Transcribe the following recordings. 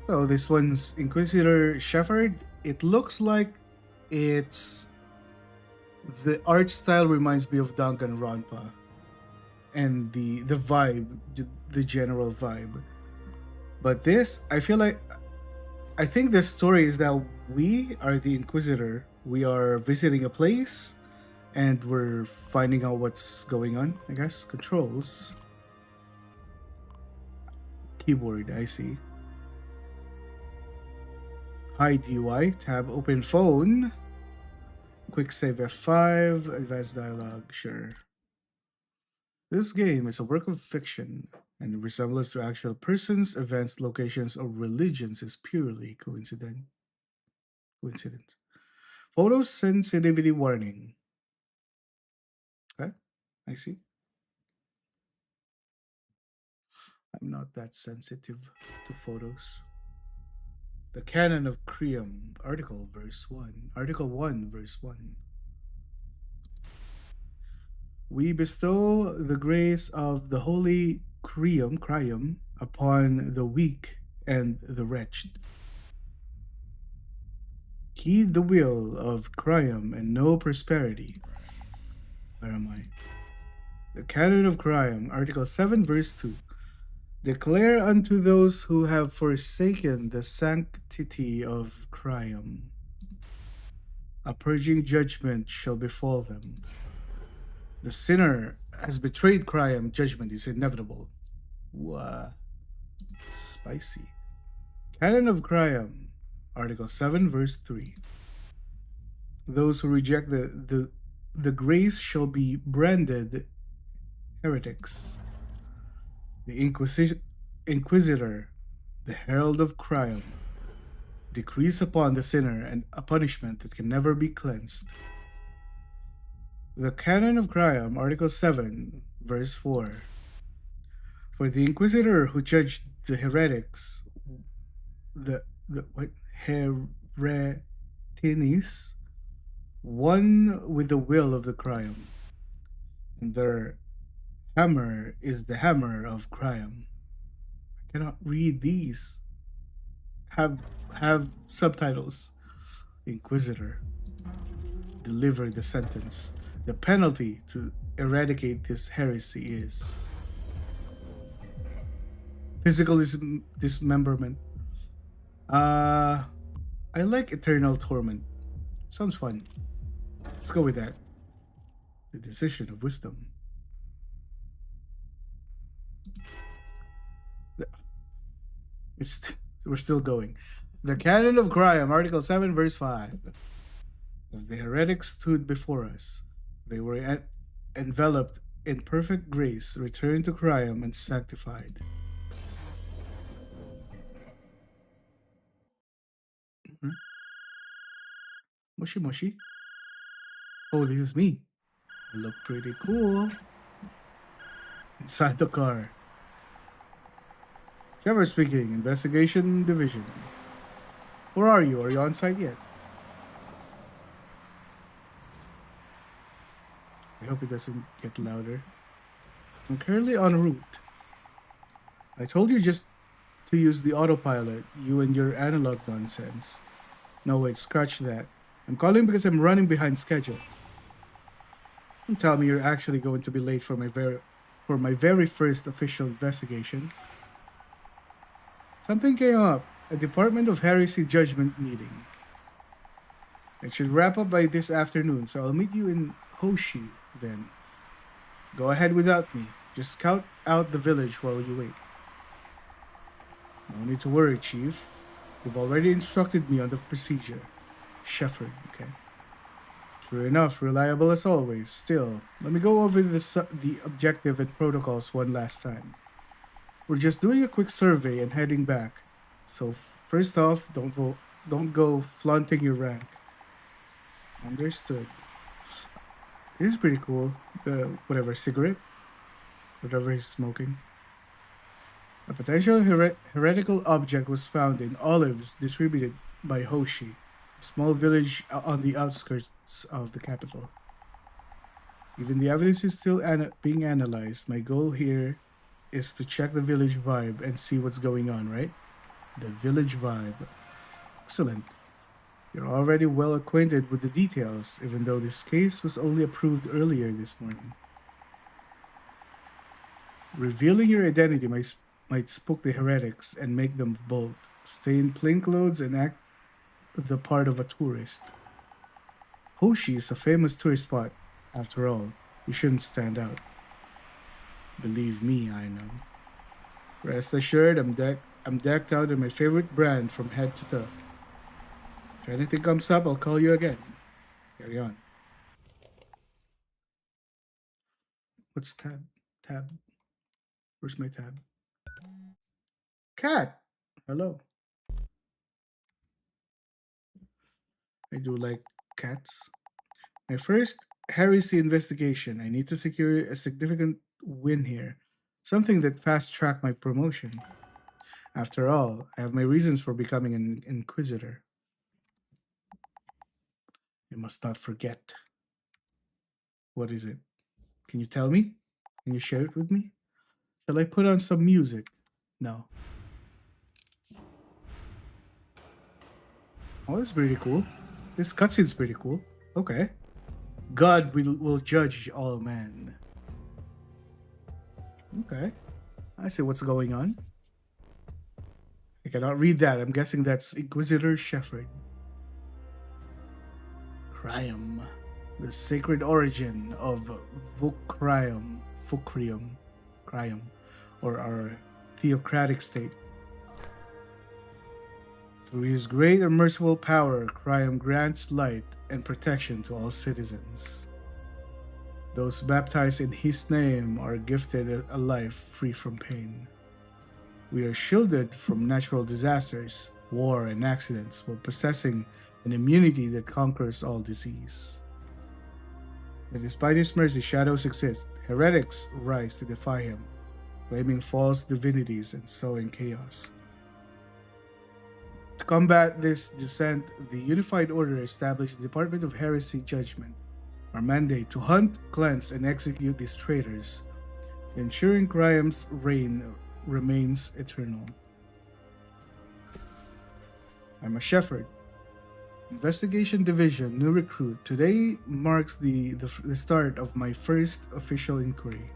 So this one's Inquisitor Shepherd. It looks like it's the art style reminds me of Danganronpa, and the vibe, the general vibe. But this, I think the story is that we are the Inquisitor. We are visiting a place, and we're finding out what's going on. I guess controls. Keyboard. I see. Hide UI. Tab. Open phone. Quick save F5. Advanced dialogue. Sure. This game is a work of fiction, and the resemblance to actual persons, events, locations, or religions is purely coincidence. Photo sensitivity warning. Okay, I see. I'm not that sensitive to photos. The Canon of Creum, Article Verse 1. Article 1, Verse 1. We bestow the grace of the holy Crium, upon the weak and the wretched. Heed the will of Crium and know prosperity. Where am I? The Canon of Crium, Article 7, Verse 2. Declare unto those who have forsaken the sanctity of Crium, a purging judgment shall befall them. The sinner has betrayed Crium, judgment is inevitable. Wow. Spicy. Canon of Crium, Article 7, Verse 3. Those who reject the grace shall be branded heretics. The Inquisitor, the herald of Crium, decrees upon the sinner a punishment that can never be cleansed. The Canon of Crium, Article 7, Verse 4. For the Inquisitor who judged the heretics, the heretinis, one with the will of the Crium, and their hammer is the hammer of Crium. I cannot read these. Have subtitles. Inquisitor. Deliver the sentence. The penalty to eradicate this heresy is physical dismemberment. I like eternal torment. Sounds fun. Let's go with that. The decision of wisdom. We're still going. The Canon of Crium, Article 7, Verse 5. As the heretics stood before us, they were enveloped in perfect grace, returned to Crium, and sanctified. Moshi Moshi. Oh, this is me. I look pretty cool. Inside the car. Trevor speaking, Investigation Division. Where are you? Are you on site yet? I hope it doesn't get louder. I'm currently en route. I told you just to use the autopilot, you and your analog nonsense. No, wait, scratch that. I'm calling because I'm running behind schedule. Don't tell me you're actually going to be late for my very first official investigation. Something came up. A Department of Heresy Judgment meeting. It should wrap up by this afternoon, so I'll meet you in Hoshi then. Go ahead without me. Just scout out the village while you wait. No need to worry, Chief. You've already instructed me on the procedure. Shepherd, okay. True enough, reliable as always. Still, let me go over the objective and protocols one last time. We're just doing a quick survey and heading back. So first off, don't go flaunting your rank. Understood. This is pretty cool. The cigarette, whatever he's smoking. A potential heretical object was found in olives distributed by Hoshi, a small village on the outskirts of the capital. Even the evidence is still being analyzed. My goal here is to check the village vibe and see what's going on, right? The village vibe. Excellent. You're already well acquainted with the details, even though this case was only approved earlier this morning. Revealing your identity might spook the heretics and make them bold. Stay in plainclothes and act the part of a tourist. Hoshi is a famous tourist spot. After all, you shouldn't stand out. Believe me, I know. Rest assured, I'm decked out in my favorite brand from head to toe. If anything comes up, I'll call you again. Carry on. What's tab? Tab. Where's my tab? Cat. Hello. I do like cats. My first heresy investigation. I need to secure a significant win here. Something that fast track my promotion. After all, I have my reasons for becoming an Inquisitor. You must not forget. What is it? Can you tell me? Can you share it with me? Shall I put on some music? No. Oh, that's pretty cool. This cutscene's pretty cool. Okay. God will judge all men. Okay. I see what's going on. I cannot read that. I'm guessing that's Inquisitor Shepherd. Crium. The sacred origin of Crium, or our theocratic state. Through his great and merciful power, Crium grants light and protection to all citizens. Those baptized in his name are gifted a life free from pain. We are shielded from natural disasters, war, and accidents while possessing an immunity that conquers all disease. And despite his mercy, shadows exist. Heretics rise to defy him, claiming false divinities and sowing chaos. To combat this dissent, the Unified Order established the Department of Heresy Judgment, our mandate to hunt, cleanse, and execute these traitors, ensuring Crium's reign remains eternal. I'm a shepherd. Investigation Division, new recruit. Today marks the start of my first official inquiry.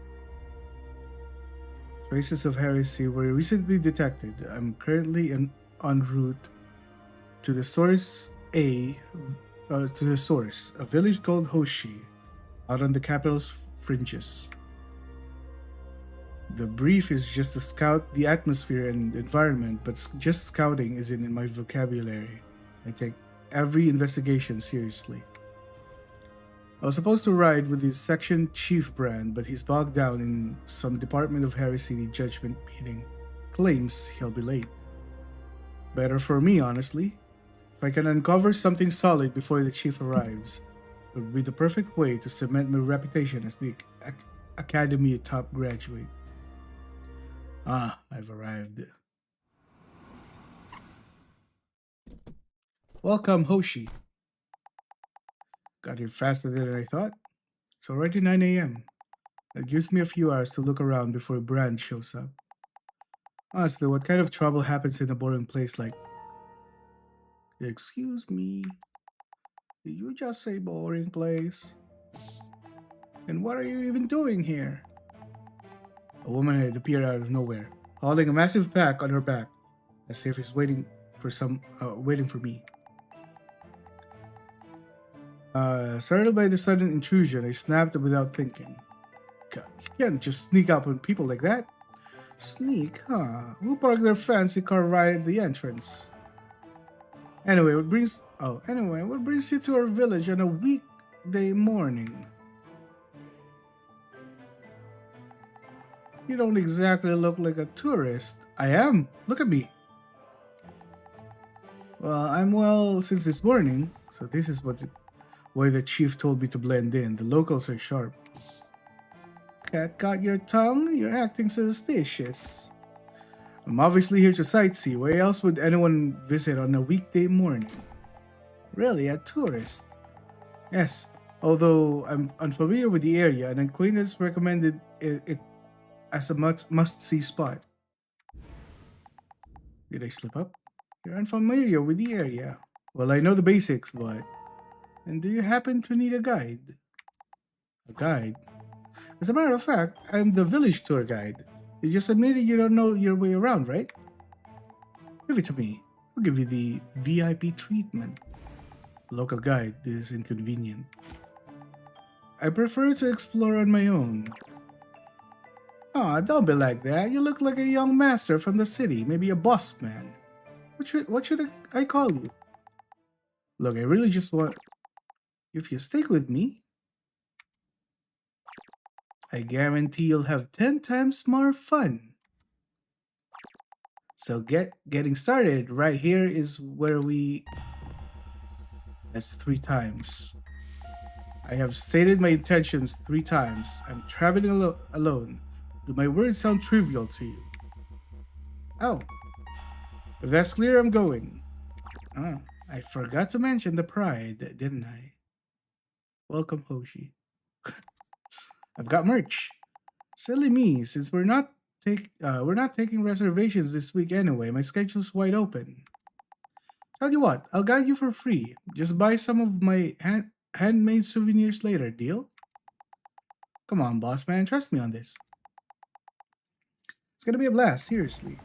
Traces of heresy were recently detected. I'm currently en route to the source a village called Hoshi, out on the capital's fringes. The brief is just to scout the atmosphere and environment, but just scouting isn't in my vocabulary. I take every investigation seriously. I was supposed to ride with his section chief Brand, but he's bogged down in some Department of Heresy judgment meeting. Claims he'll be late. Better for me, honestly. If I can uncover something solid before the chief arrives, it would be the perfect way to cement my reputation as the Academy top graduate. Ah, I've arrived. Welcome, Hoshi. Got here faster than I thought. It's already 9 a.m. That gives me a few hours to look around before Brand shows up. Honestly, what kind of trouble happens in a boring place like... Excuse me. Did you just say boring place? And what are you even doing here? A woman had appeared out of nowhere, hauling a massive pack on her back, as if she's waiting for me. Startled by the sudden intrusion, I snapped without thinking. God, you can't just sneak up on people like that. Sneak, huh? Who parked their fancy car right at the entrance? Anyway, what brings you to our village on a weekday morning? You don't exactly look like a tourist. I am. Look at me. Well, I'm well since this morning, so this is why the chief told me to blend in. The locals are sharp. Cat got your tongue? You're acting suspicious. I'm obviously here to sightsee. Why else would anyone visit on a weekday morning? Really, a tourist? Yes, although I'm unfamiliar with the area, an acquaintance recommended it as a must-see spot. Did I slip up? You're unfamiliar with the area. Well, I know the basics, but... And do you happen to need a guide? A guide? As a matter of fact, I'm the village tour guide. You just admitted you don't know your way around, right? Give it to me. I'll give you the VIP treatment. Local guide, this is inconvenient. I prefer to explore on my own. Aw, don't be like that. You look like a young master from the city, maybe a boss man. What should I call you? Look, I really just want... If you stick with me, I guarantee you'll have 10 times more fun. So getting started right here is where we... That's 3 times. I have stated my intentions 3 times. I'm traveling alone. Do my words sound trivial to you? Oh. If that's clear, I'm going. Oh, I forgot to mention the pride, didn't I? Welcome, Hoshi. I've got merch. Silly me, since we're not taking reservations this week anyway. My schedule's wide open. Tell you what, I'll guide you for free. Just buy some of my handmade souvenirs later, deal? Come on, boss man, trust me on this. It's gonna be a blast, seriously.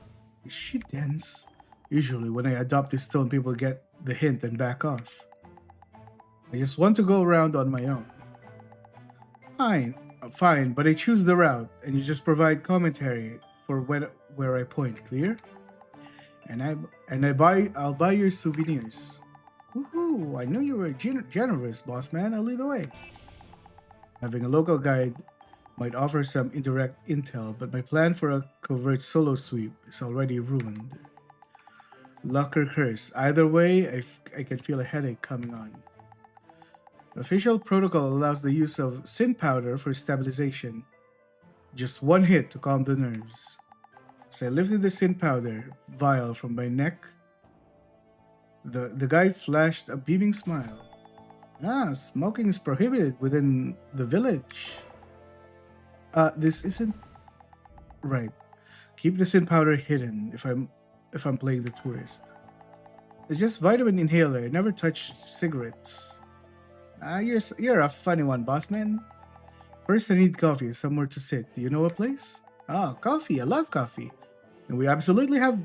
Is she dense? Usually, when I adopt this tone, people get the hint and back off. I just want to go around on my own. Fine, but I choose the route, and you just provide commentary for where I point. Clear? I'll buy your souvenirs. Woohoo! I knew you were generous, boss man. I'll lead the way. Having a local guide might offer some indirect intel, but my plan for a covert solo sweep is already ruined. Luck or curse. Either way, I can feel a headache coming on. Official protocol allows the use of sin powder for stabilization. Just 1 hit to calm the nerves. As I lifted the sin powder vial from my neck, the guide flashed a beaming smile. Ah, smoking is prohibited within the village. This isn't right. Keep the sin powder hidden if I'm playing the tourist. It's just vitamin inhaler. I never touch cigarettes. You're a funny one, boss man. First, I need coffee, somewhere to sit. Do you know a place? Ah, coffee. I love coffee. And we absolutely have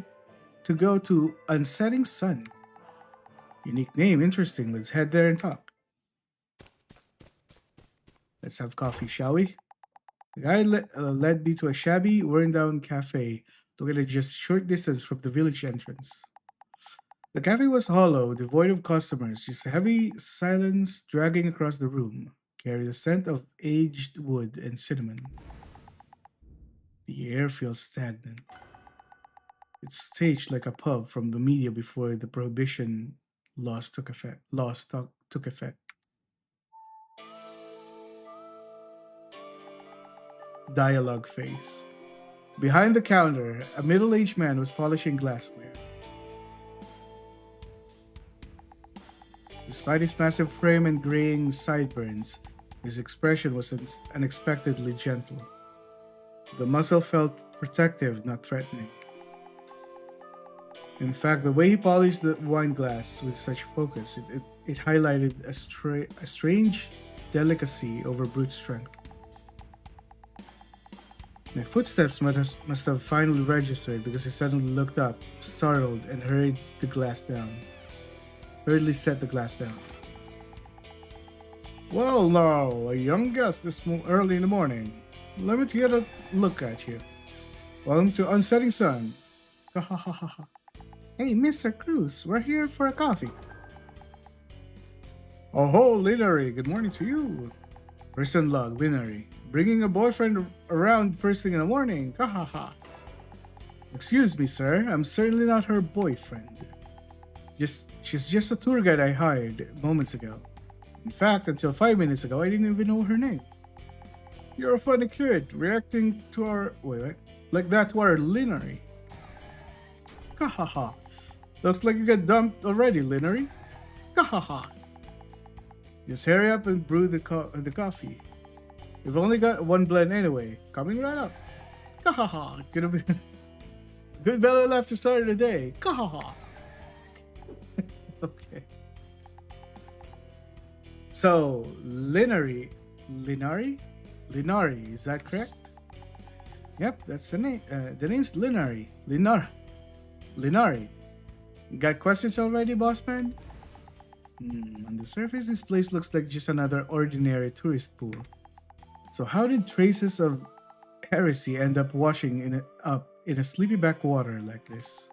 to go to Unsetting Sun. Unique name, interesting. Let's head there and talk. Let's have coffee, shall we? The guy led me to a shabby, worn-down cafe located just short distance from the village entrance. The cafe was hollow, devoid of customers, just a heavy silence dragging across the room, carried a scent of aged wood and cinnamon. The air feels stagnant. It's staged like a pub from the media before the prohibition laws took effect. Dialogue phase. Behind the counter, a middle-aged man was polishing glassware. Despite his massive frame and graying sideburns, his expression was unexpectedly gentle. The muzzle felt protective, not threatening. In fact, the way he polished the wine glass with such focus, it highlighted a strange delicacy over brute strength. My footsteps must have finally registered because I suddenly looked up, startled, and hurriedly set the glass down. Well now, a young guest this early in the morning. Let me get a look at you. Welcome to Unsetting Sun. Ha ha ha ha. Hey, Mr. Cruz, we're here for a coffee. Oh ho, Linary, good morning to you. Person log, Linary. Bringing a boyfriend around first thing in the morning. Ha ha ha. Excuse me, sir, I'm certainly not her boyfriend. She's just a tour guide I hired moments ago. In fact, until 5 minutes ago, I didn't even know her name. You're a funny kid, reacting to our... Wait. Like that to our Linary. Ha ha ha. Looks like you got dumped already, Linary. Ha ha ha. Just hurry up and brew the coffee. We've only got one blend anyway. Coming right up. Ha ha ha. Good belly laughter started the day. Kahaha. Okay. So, Linari, is that correct? Yep, that's the name. The name's Linari. Got questions already, boss man? On the surface, this place looks like just another ordinary tourist pool. So how did traces of heresy end up washing up in a sleepy backwater like this?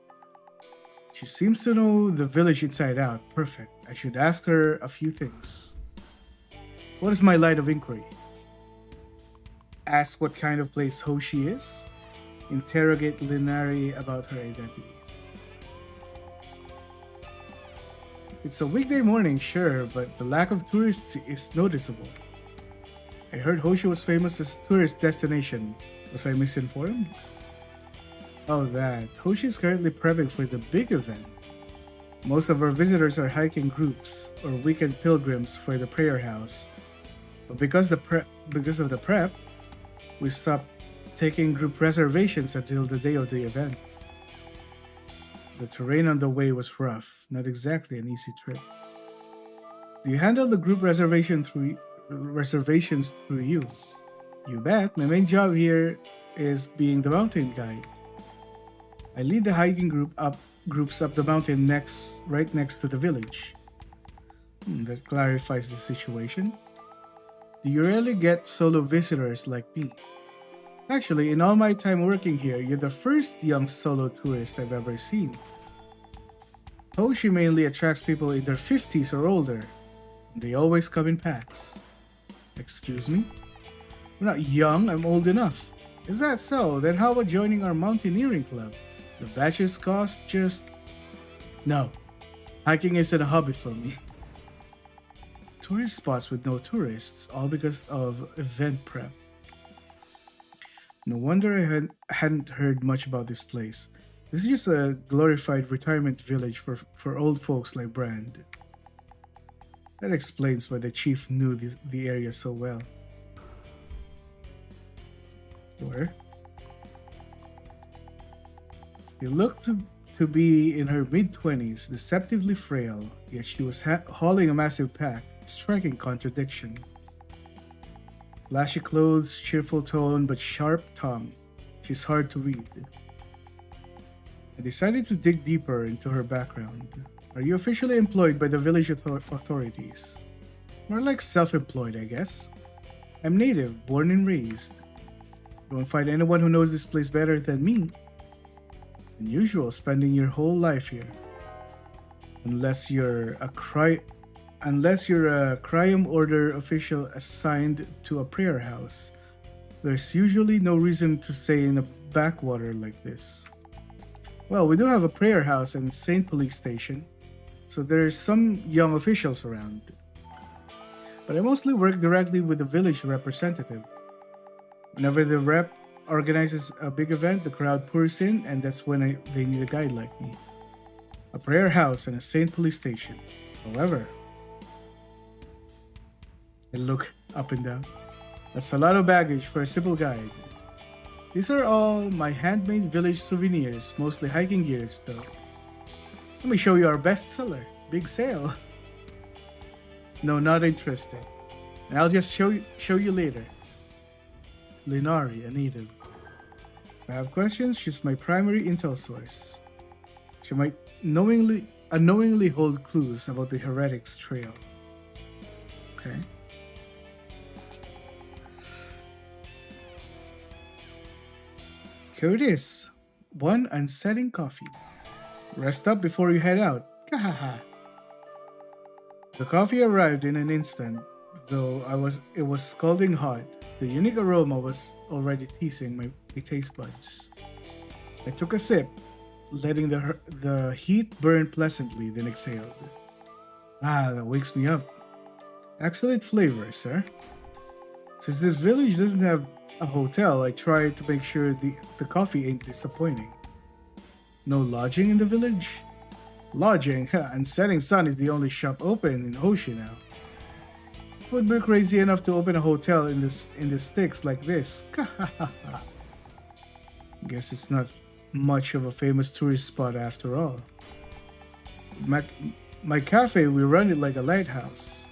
She seems to know the village inside out. Perfect. I should ask her a few things. What is my line of inquiry? Ask what kind of place Hoshi is? Interrogate Linari about her identity. It's a weekday morning, sure, but the lack of tourists is noticeable. I heard Hoshi was famous as a tourist destination. Was I misinformed? Oh, that. Hoshi is currently prepping for the big event. Most of our visitors are hiking groups or weekend pilgrims for the prayer house. But because of the prep, we stopped taking group reservations until the day of the event. The terrain on the way was rough, not exactly an easy trip. Do you handle the group reservations through you? You bet. My main job here is being the mountain guide. I lead the hiking groups up the mountain right next to the village. That clarifies the situation. Do you rarely get solo visitors like me? Actually, in all my time working here, you're the first young solo tourist I've ever seen. Hoshi mainly attracts people in their 50s or older. They always come in packs. Excuse me? I'm not young, I'm old enough. Is that so? Then how about joining our mountaineering club? The batches cost just... No. Hiking isn't a hobby for me. Tourist spots with no tourists, all because of event prep. No wonder I hadn't heard much about this place. This is just a glorified retirement village for old folks like Brand. That explains why the chief knew the area so well. Sure. She looked to be in her mid-20s, deceptively frail, yet she was hauling a massive pack, striking contradiction. Flashy clothes, cheerful tone, but sharp tongue. She's hard to read. I decided to dig deeper into her background. Are you officially employed by the village authorities? More like self-employed, I guess. I'm native, born and raised. You won't find anyone who knows this place better than me. Unusual spending your whole life here. Unless you're a Cryum Order official assigned to a prayer house, there's usually no reason to stay in a backwater like this. Well, we do have a prayer house and Saint Police Station, so there's some young officials around. But I mostly work directly with the village representative. Whenever the rep organizes a big event, the crowd pours in, and that's when they need a guide like me. A prayer house and a Saint Police Station. However, I look up and down. That's a lot of baggage for a simple guide. These are all my handmade village souvenirs, mostly hiking gears though. Let me show you our best seller. Big sale. No, not interested. And I'll just show you later. Linari, a native. If I have questions, she's my primary intel source. She might unknowingly hold clues about the heretics trail. Okay. Here it is. One unsetting coffee. Rest up before you head out. Kahaha. The coffee arrived in an instant, though it was scalding hot. The unique aroma was already teasing my taste buds. I took a sip, letting the heat burn pleasantly, then exhaled. Ah, that wakes me up. Excellent flavor, sir. Since this village doesn't have a hotel, I tried to make sure the coffee ain't disappointing. No lodging in the village? Lodging? And Setting Sun is the only shop open in Hoshi now. Would be crazy enough to open a hotel in the sticks like this. Guess it's not much of a famous tourist spot after all. My, my cafe, we run it like a lighthouse.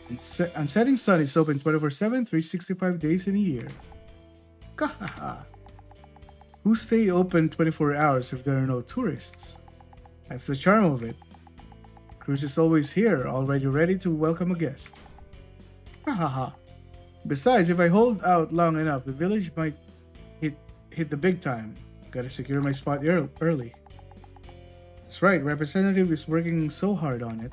And on setting sun, it's open 24/7, 365 days in a year. Kahaha. Who stay open 24 hours if there are no tourists? That's the charm of it. Cruz is always here, already ready to welcome a guest. Hahaha. Besides, if I hold out long enough, the village might hit the big time. Gotta secure my spot early. That's right, Representative is working so hard on it.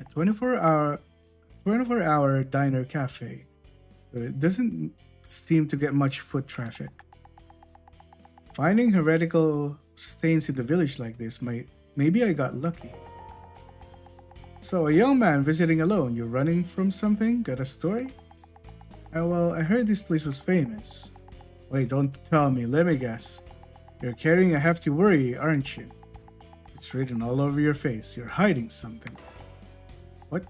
A 24-hour diner cafe. It doesn't seem to get much foot traffic. Finding heretical stains in the village like this maybe I got lucky. So, a young man visiting alone, you're running from something? Got a story? Well, I heard this place was famous. Wait, don't tell me, let me guess. You're carrying a hefty worry, aren't you? It's written all over your face. You're hiding something. What?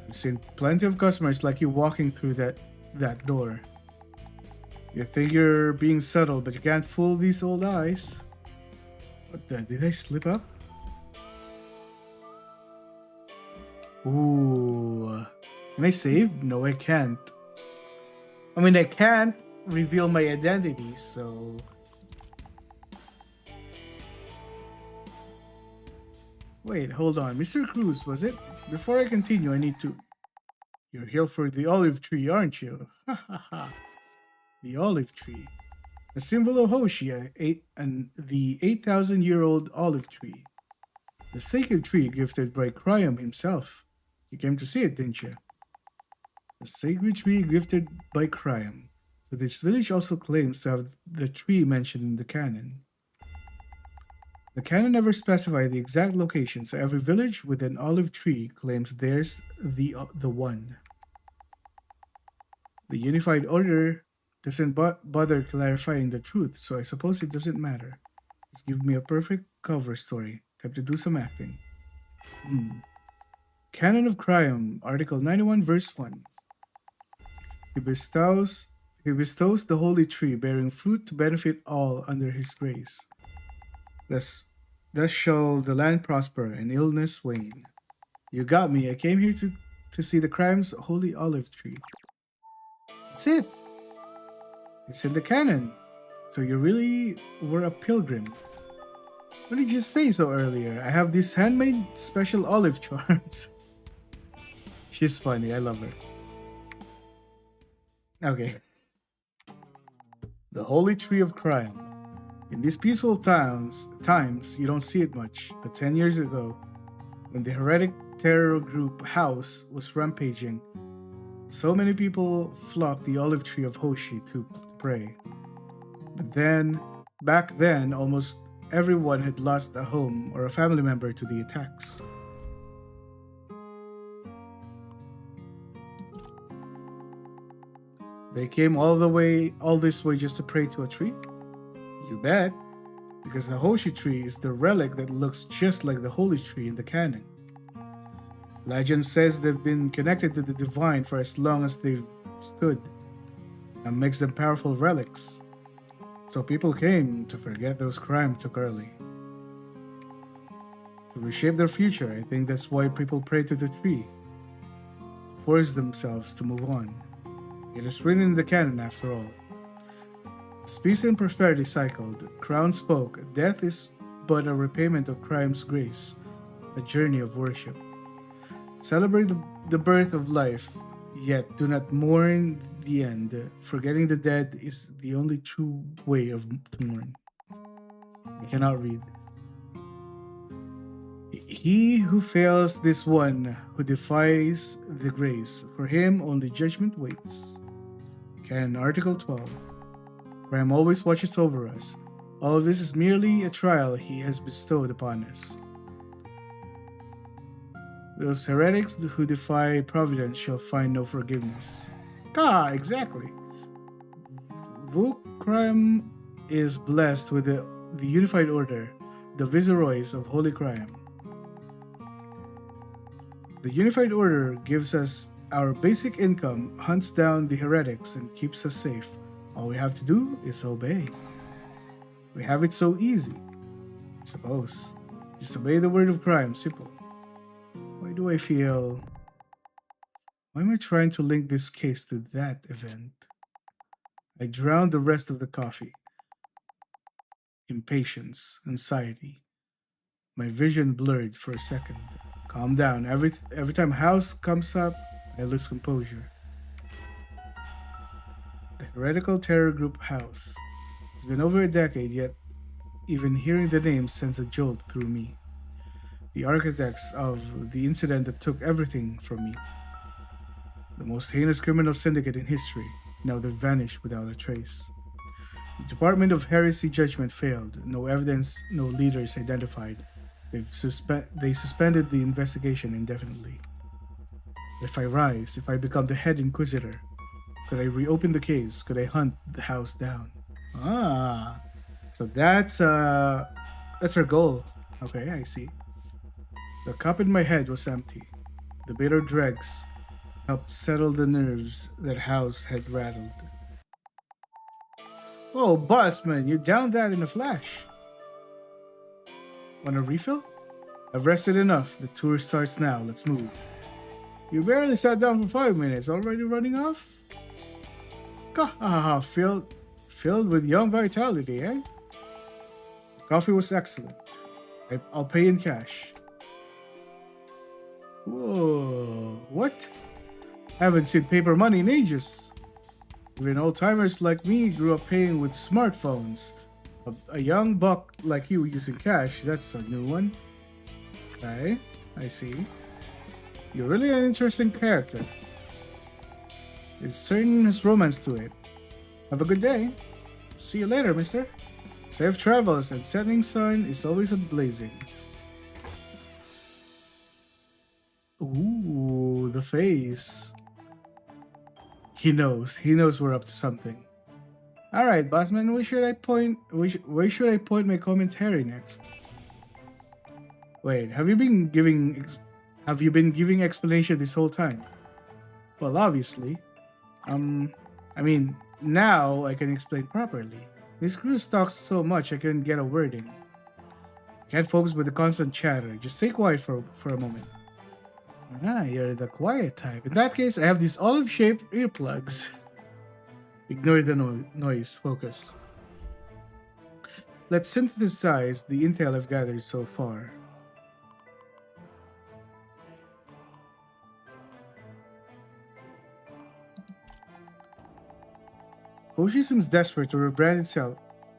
I've seen plenty of customers like you walking through that door. You think you're being subtle, but you can't fool these old eyes. What the? Did I slip up? Ooh. Can I save? No, I can't. I mean, I can't reveal my identity, so... Wait, hold on. Mr. Cruz, was it? Before I continue, I need to... You're here for the olive tree, aren't you? Ha ha ha. The olive tree. The symbol of Hoshi, and the 8,000-year-old olive tree. The sacred tree gifted by Kryam himself. You came to see it, didn't you? The sacred tree gifted by Kryam. So this village also claims to have the tree mentioned in the canon. The canon never specified the exact location, so every village with an olive tree claims theirs the one. The Unified Order doesn't bother clarifying the truth, so I suppose it doesn't matter. Just give me a perfect cover story. Time to do some acting. Canon of Kryam, Article 91, Verse 1. He bestows the holy tree bearing fruit to benefit all under his grace. Thus shall the land prosper and illness wane. You got me. I came here to see the Kryam's holy olive tree. That's it. It's in the canon. So you really were a pilgrim. What did you say so earlier? I have these handmade special olive charms. She's funny. I love her. Okay. The Holy Tree of Kryam. In these peaceful times, you don't see it much, but 10 years ago, when the heretic terror group House was rampaging, so many people flocked the olive tree of Hoshi to pray. But back then, almost everyone had lost a home or a family member to the attacks. They came all this way just to pray to a tree? You bet, because the Hoshi tree is the relic that looks just like the holy tree in the canon. Legend says they've been connected to the divine for as long as they've stood, and makes them powerful relics. So people came to forget those crimes took early. To reshape their future, I think that's why people pray to the tree, to force themselves to move on. It is written in the canon after all. As peace and prosperity cycled, Crown spoke, death is but a repayment of Kryam's grace, a journey of worship. Celebrate the birth of life, yet do not mourn the end. Forgetting the dead is the only true way to mourn. I cannot read. He who fails this one who defies the grace, for him only judgment waits. Canon Article 12. Kryam always watches over us. All of this is merely a trial he has bestowed upon us. Those heretics who defy providence shall find no forgiveness. Exactly. Kryam is blessed with the Unified Order, the Viceroys of Holy Kryam. The Unified Order gives us our basic income, hunts down the heretics, and keeps us safe. All we have to do is obey. We have it so easy. I suppose. Just obey the word of crime, simple. Why do I feel... Why am I trying to link this case to that event? I drowned the rest of the coffee. Impatience, anxiety. My vision blurred for a second. Calm down. Every time house comes up, I lose composure. The heretical terror group House. It's been over a decade, yet even hearing the name sends a jolt through me. The architects of the incident that took everything from me. The most heinous criminal syndicate in history. Now they've vanished without a trace. The Department of Heresy judgment failed. No evidence, no leaders identified. They suspended the investigation indefinitely. If I rise, if I become the head Inquisitor, could I reopen the case? Could I hunt the house down? Ah, so that's our goal. Okay, I see. The cup in my head was empty. The bitter dregs helped settle the nerves that house had rattled. Oh, Bossman, you downed that in a flash. Want a refill? I've rested enough. The tour starts now. Let's move. You barely sat down for 5 minutes. Already running off? Kahaha, filled with young vitality, eh? The coffee was excellent. I'll pay in cash. Whoa, what? Haven't seen paper money in ages. Even old-timers like me grew up paying with smartphones. A young buck like you using cash, that's a new one. Okay, I see. You're really an interesting character. It certain has romance to it. Have a good day. See you later, mister. Safe travels, and setting sun is always a blazing. Ooh, the face. He knows we're up to something. Alright, bossman, where should I point my commentary next? Wait, have you been giving explanation this whole time? Well, obviously. Now I can explain properly. Miss Cruz talks so much I couldn't get a word in. Can't focus with the constant chatter. Just stay quiet for a moment. Ah, you're the quiet type. In that case, I have these olive-shaped earplugs. Ignore the noise. Focus. Let's synthesize the intel I've gathered so far. Hoshi seems desperate to rebrand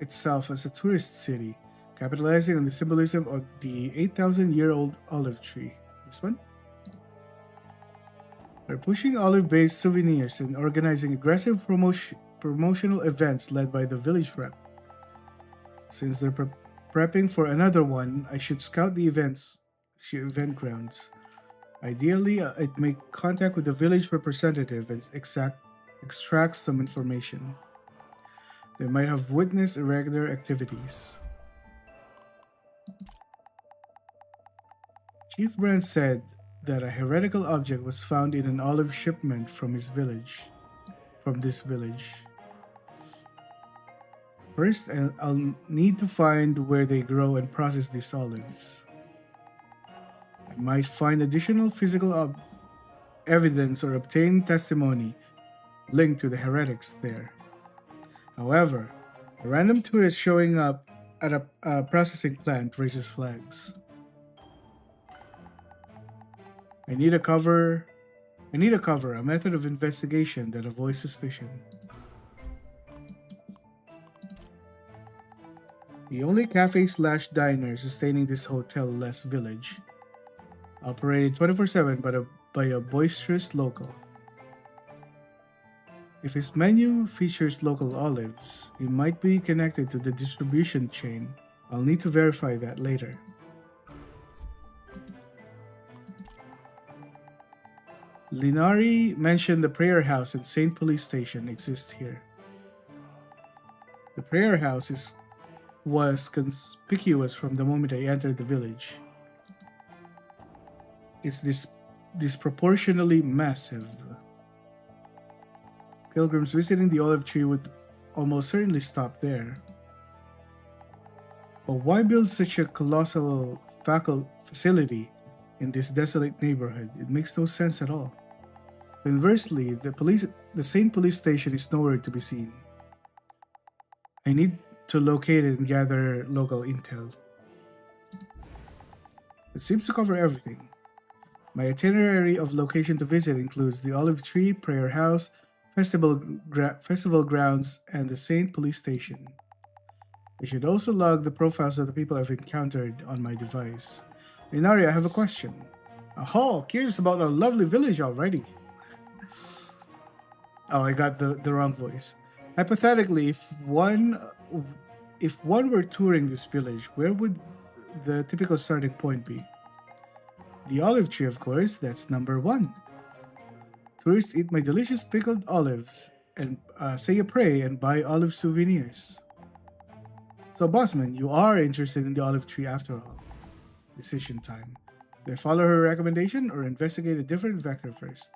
itself as a tourist city, capitalizing on the symbolism of the 8,000-year-old olive tree. This one? They're pushing olive-based souvenirs and organizing aggressive promotional events led by the village rep. Since they're prepping for another one, I should scout the event grounds. Ideally, I'd make contact with the village representative and extract some information. They might have witnessed irregular activities. Chief Brand said that a heretical object was found in an olive shipment from this village. First, I'll need to find where they grow and process these olives. I might find additional physical evidence or obtain testimony linked to the heretics there. However, a random tourist showing up at a processing plant raises flags. I need a cover, a method of investigation that avoids suspicion. The only cafe/diner sustaining this hotel-less village, operated 24/7 by a boisterous local. If his menu features local olives, he might be connected to the distribution chain. I'll need to verify that later. Linari mentioned the prayer house and Saint Police Station exist here. The prayer house was conspicuous from the moment I entered the village. It's disproportionately massive. Pilgrims visiting the olive tree would almost certainly stop there. But why build such a colossal facility in this desolate neighborhood? It makes no sense at all. Conversely, the same police station is nowhere to be seen. I need to locate it and gather local intel. It seems to cover everything. My itinerary of location to visit includes the Olive Tree, Prayer House, festival grounds, and the Saint Police Station. I should also log the profiles of the people I've encountered on my device. Inari, I have a question. Oh, curious about our lovely village already. Oh, I got the wrong voice. Hypothetically, if one were touring this village, where would the typical starting point be? The olive tree, of course, that's number one. Tourists eat my delicious pickled olives and say a pray and buy olive souvenirs. So, Bossman, you are interested in the olive tree after all. Decision time. Do I follow her recommendation or investigate a different vector first?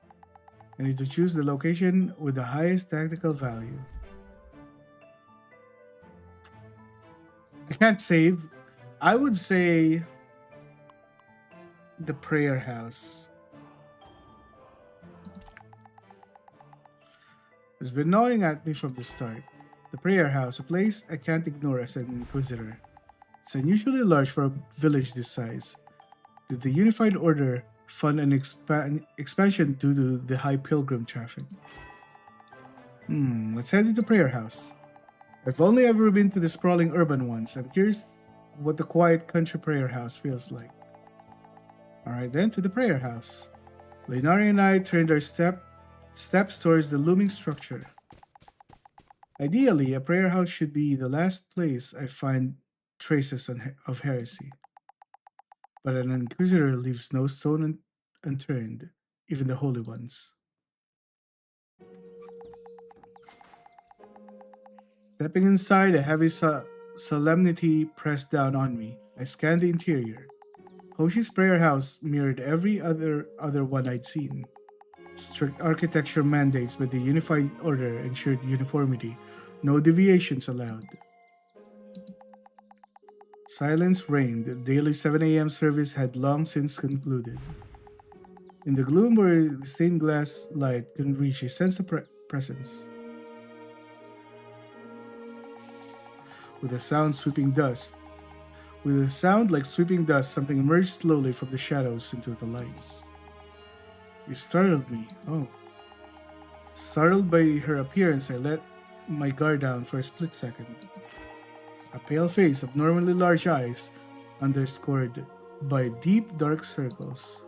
I need to choose the location with the highest tactical value. I can't save. I would say the prayer house. It's been gnawing at me from the start. The prayer house, a place I can't ignore as an Inquisitor. It's unusually large for a village this size. Did the Unified Order fund an expansion due to the high pilgrim traffic? Let's head into prayer house. I've only ever been to the sprawling urban ones. I'm curious what the quiet country prayer house feels like. Alright then, to the prayer house. Leonari and I turned our steps towards the looming structure. Ideally, a prayer house should be the last place I find traces of heresy. But an Inquisitor leaves no stone unturned, even the holy ones. Stepping inside, a heavy solemnity pressed down on me. I scanned the interior. Hoshi's prayer house mirrored every other one I'd seen. Strict architecture mandates by the Unified Order ensured uniformity, no deviations allowed. Silence reigned. The daily 7 a.m. service had long since concluded. In the gloom where the stained glass light couldn't reach, a sense of presence. With a sound like sweeping dust, something emerged slowly from the shadows into the light. You startled me. Oh. Startled by her appearance, I let my guard down for a split second. A pale face, abnormally large eyes, underscored by deep dark circles.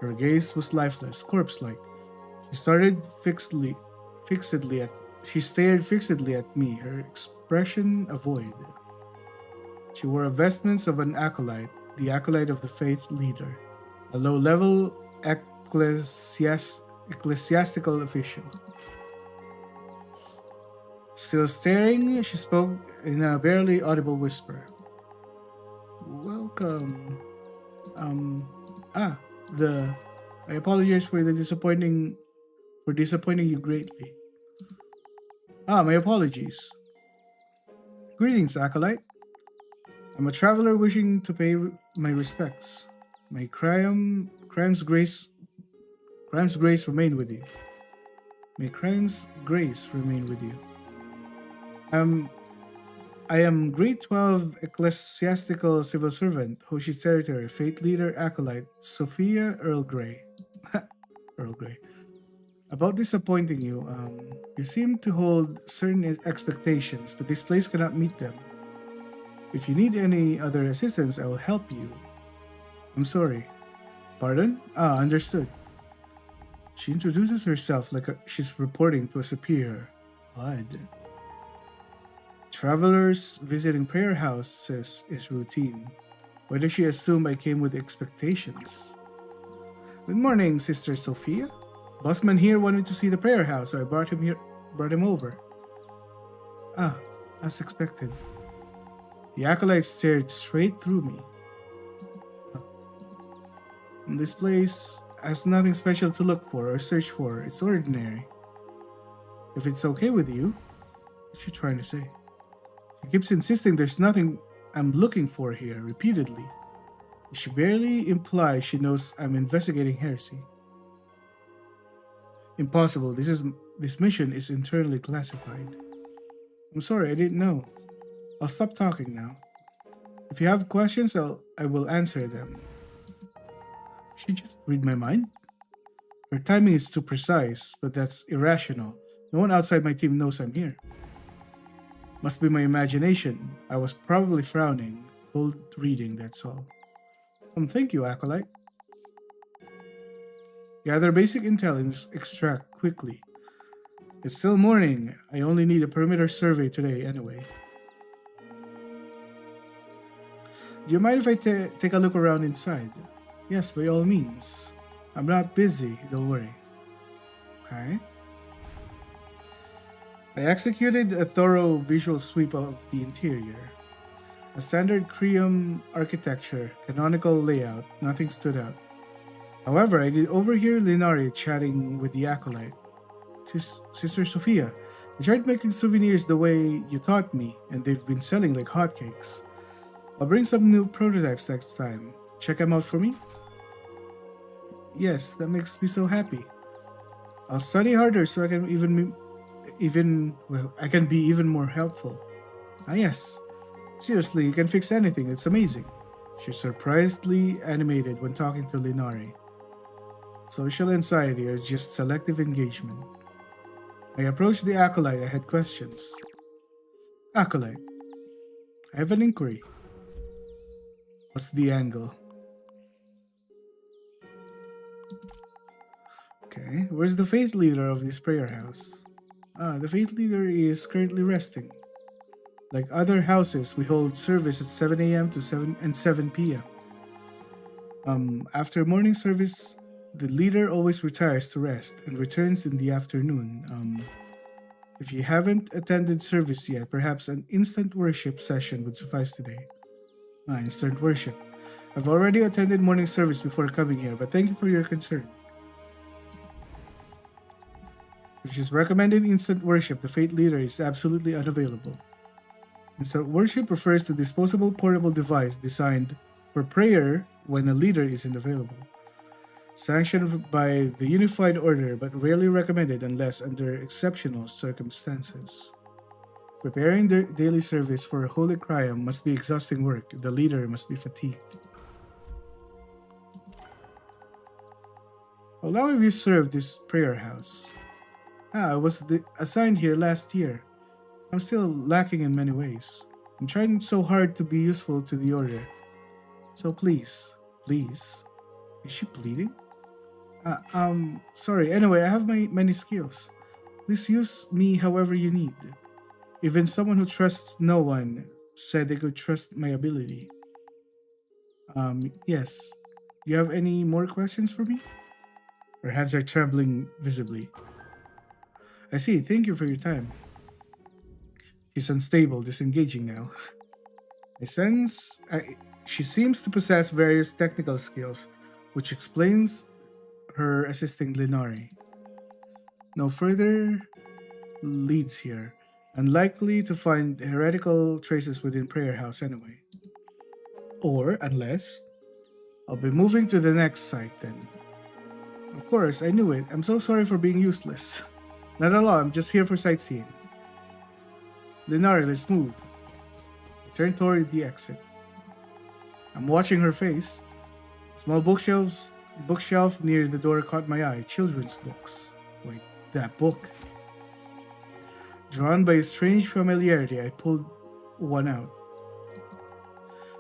Her gaze was lifeless, corpse-like. She stared fixedly at me, her expression a void. She wore the vestments of an acolyte, the acolyte of the faith leader, a low-level ecclesiastical official. Still staring, she spoke in a barely audible whisper. Welcome. I apologize for disappointing you greatly. My apologies. Greetings, acolyte. I'm a traveler wishing to pay my respects. May crime's grace remain with you. May crime's grace remain with you. I am Grade 12 Ecclesiastical Civil Servant, Hoshi's Territory, Faith Leader Acolyte, Sophia Earl Grey. Earl Grey. About disappointing you, you seem to hold certain expectations, but this place cannot meet them. If you need any other assistance, I will help you. I'm sorry. Pardon? Understood. She introduces herself like she's reporting to a superior. Odd. Travelers visiting prayer houses is routine. Why does she assume I came with expectations? Good morning, Sister Sophia. Bossman here wanted to see the prayer house, so I brought him over. As expected. The acolyte stared straight through me. This place has nothing special to look for or search for. It's ordinary. If it's okay with you, what you trying to say? She keeps insisting there's nothing I'm looking for here repeatedly. She barely implies she knows I'm investigating heresy. Impossible. This mission is internally classified. I'm sorry, I didn't know. I'll stop talking now. If you have questions, I will answer them. She just read my mind? Her timing is too precise, but that's irrational. No one outside my team knows I'm here. Must be my imagination. I was probably frowning. Cold reading, that's all. Thank you, Acolyte. Gather basic intelligence, extract quickly. It's still morning. I only need a perimeter survey today anyway. Do you mind if I take a look around inside? Yes, by all means. I'm not busy, don't worry. Okay. I executed a thorough visual sweep of the interior. A standard Creum architecture, canonical layout, nothing stood out. However, I did overhear Linari chatting with the acolyte. Sister Sophia, I tried making souvenirs the way you taught me, and they've been selling like hotcakes. I'll bring some new prototypes next time. Check them out for me? Yes, that makes me so happy. I'll study harder so I can I can be even more helpful. Ah yes. Seriously, you can fix anything. It's amazing. She's surprisingly animated when talking to Linari. Social anxiety or just selective engagement. I approached the acolyte. I had questions. Acolyte, I have an inquiry. What's the angle? Okay, where's the faith leader of this prayer house? The faith leader is currently resting. Like other houses, we hold service at 7 a.m. to 7 p.m. After morning service, the leader always retires to rest and returns in the afternoon. If you haven't attended service yet, perhaps an instant worship session would suffice today. Instant worship. I've already attended morning service before coming here, but thank you for your concern. If she's recommending instant worship, the faith leader is absolutely unavailable. Instant worship refers to disposable portable device designed for prayer when a leader isn't available. Sanctioned by the Unified Order but rarely recommended unless under exceptional circumstances. Preparing their daily service for Holy Crium must be exhausting work. The leader must be fatigued. How long have you served this prayer house? I was assigned here last year. I'm still lacking in many ways. I'm trying so hard to be useful to the Order. So please. Is she bleeding? Sorry. Anyway, I have my many skills. Please use me however you need. Even someone who trusts no one said they could trust my ability. Yes. Do you have any more questions for me? Her hands are trembling visibly. I see. Thank you for your time. She's unstable, disengaging now. She seems to possess various technical skills, which explains her assisting Linari. No further leads here. Unlikely to find heretical traces within Prayer House anyway. Or, unless, I'll be moving to the next site then. Of course, I knew it. I'm so sorry for being useless. Not at all, I'm just here for sightseeing. Linari, let's move. I turned toward the exit. I'm watching her face. A small bookshelf near the door caught my eye. Children's books. Wait, that book. Drawn by a strange familiarity, I pulled one out.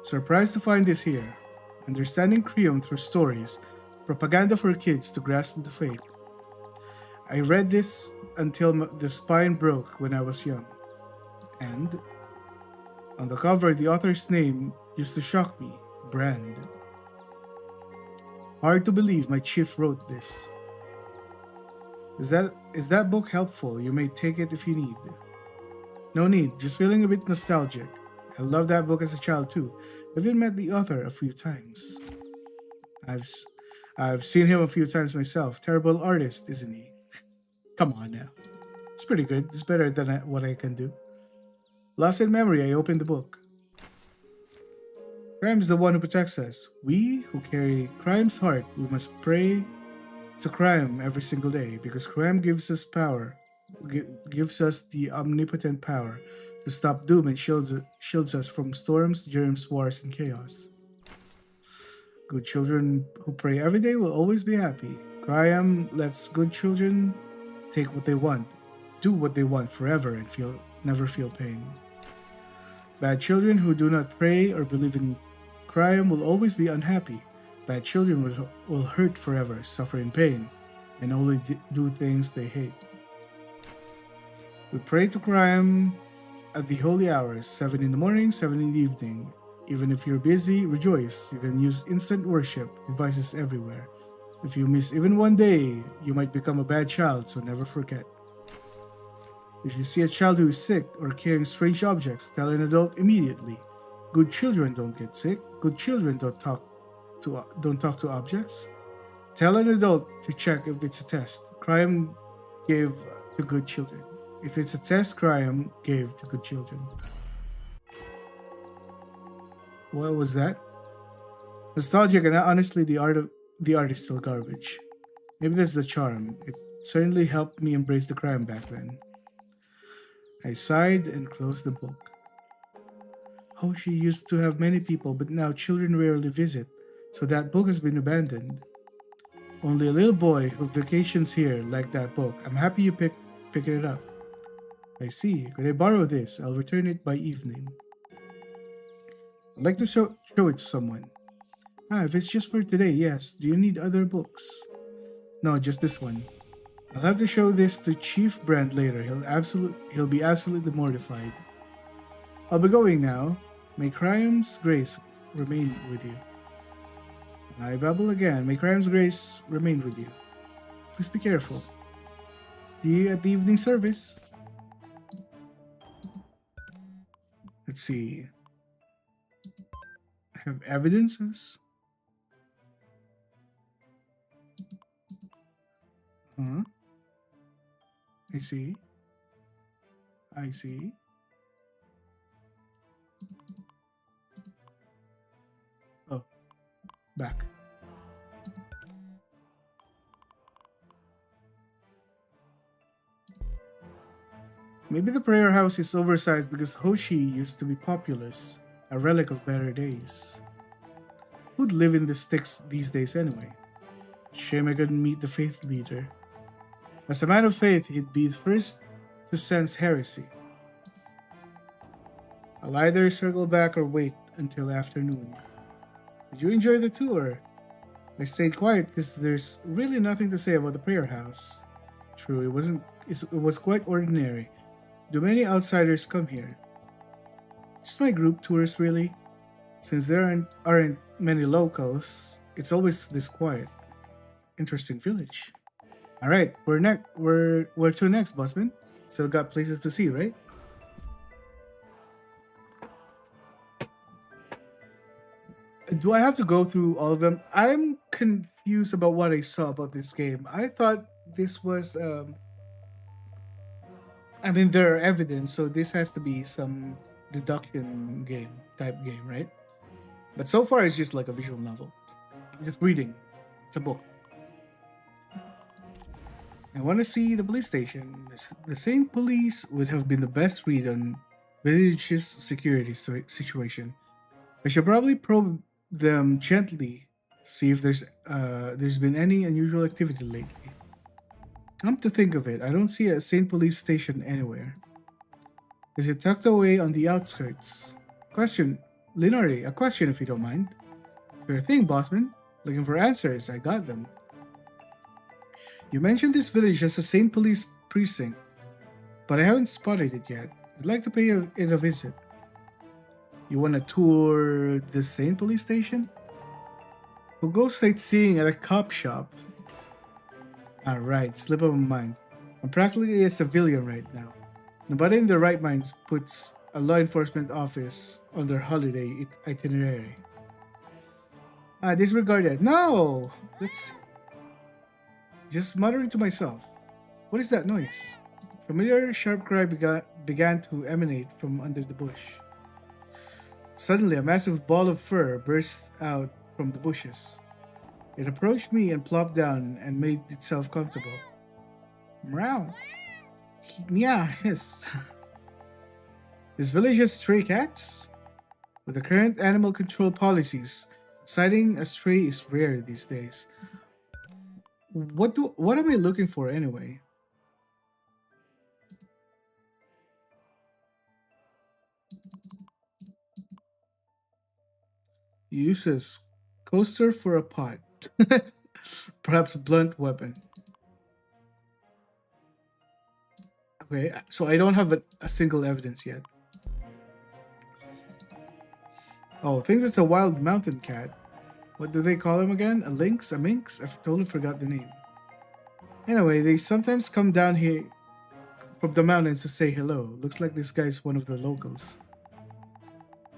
Surprised to find this here. Understanding Creum through stories. Propaganda for kids to grasp the faith. I read this until the spine broke when I was young. And on the cover, the author's name used to shock me. Brand. Hard to believe my chief wrote this. Is that book helpful? You may take it if you need. No need, just feeling a bit nostalgic. I loved that book as a child too. I've even met the author a few times. I've seen him a few times myself. Terrible artist, isn't he? Come on now. It's pretty good. It's better than what I can do. Lost in memory, I opened the book. Crime is the one who protects us. We who carry crime's heart, we must pray to crime every single day because crime gives us power, gives us the omnipotent power to stop doom and shields us from storms, germs, wars, and chaos. Good children who pray every day will always be happy. Crime lets good children take what they want, do what they want forever, and never feel pain. Bad children who do not pray or believe in crime will always be unhappy. Bad children will hurt forever, suffer in pain, and only do things they hate. We pray to crime at the holy hours, 7 in the morning, 7 in the evening. Even if you're busy, rejoice. You can use instant worship, devices everywhere. If you miss even one day, you might become a bad child, so never forget. If you see a child who is sick or carrying strange objects, tell an adult immediately. Good children don't get sick. Good children don't talk to objects. Tell an adult to check if it's a test. Crime gave to good children. If it's a test, crime gave to good children. What was that? Nostalgic and honestly, the art is still garbage. Maybe that's the charm. It certainly helped me embrace the crime back then. I sighed and closed the book. Hoshi used to have many people, but now children rarely visit, so that book has been abandoned. Only a little boy who vacations here liked that book. I'm happy you picked it up. I see. Could I borrow this? I'll return it by evening. I'd like to show it to someone. If it's just for today, yes. Do you need other books? No, just this one. I'll have to show this to Chief Brent later. He'll be absolutely mortified. I'll be going now. May crime's grace remain with you. I babble again. May crime's grace remain with you. Please be careful. See you at the evening service. Let's see. I have evidences. Huh? I see. I see. Oh, back. Maybe the prayer house is oversized because Hoshi used to be populous, a relic of better days. Who'd live in the sticks these days anyway? Shame I couldn't meet the faith leader. As a man of faith, he'd be the first to sense heresy. I'll either circle back or wait until afternoon. Did you enjoy the tour? I stayed quiet because there's really nothing to say about the prayer house. True, it was quite ordinary. Do many outsiders come here? Just my group tours, really. Since there aren't many locals, it's always this quiet. Interesting village. All right, where to next, bossman? Still got places to see, right? Do I have to go through all of them? I'm confused about what I saw about this game. I thought this was I mean, there are evidence, so this has to be some deduction type game, right? But so far, it's just like a visual novel. I'm just reading. It's a book. I want to see the police station. The same police would have been the best read on village's security situation. I should probably probe them gently, see if there's been any unusual activity lately. Come to think of it, I don't see a Saint Police station anywhere. Is it tucked away on the outskirts? Linori, a question if you don't mind. Sure thing, bossman. Looking for answers, I got them. You mentioned this village has a Saint Police precinct, but I haven't spotted it yet. I'd like to pay it a visit. You want to tour the Saint Police station? We'll go sightseeing at a cop shop. Alright, slip of my mind. I'm practically a civilian right now. Nobody in their right minds puts a law enforcement office on their holiday itinerary. Disregard that. No! That's just muttering to myself. What is that noise? Familiar sharp cry began to emanate from under the bush. Suddenly, a massive ball of fur burst out from the bushes. It approached me and plopped down and made itself comfortable. Meow. Yeah, hiss. This village has stray cats? With the current animal control policies, sighting a stray is rare these days. What am I looking for anyway? Uses coaster for a pot. Perhaps a blunt weapon. Okay, so I don't have a single evidence yet. Oh, I think that's a wild mountain cat. What do they call them again? A lynx? A minx? I totally forgot the name. Anyway, they sometimes come down here from the mountains to say hello. Looks like this guy's one of the locals.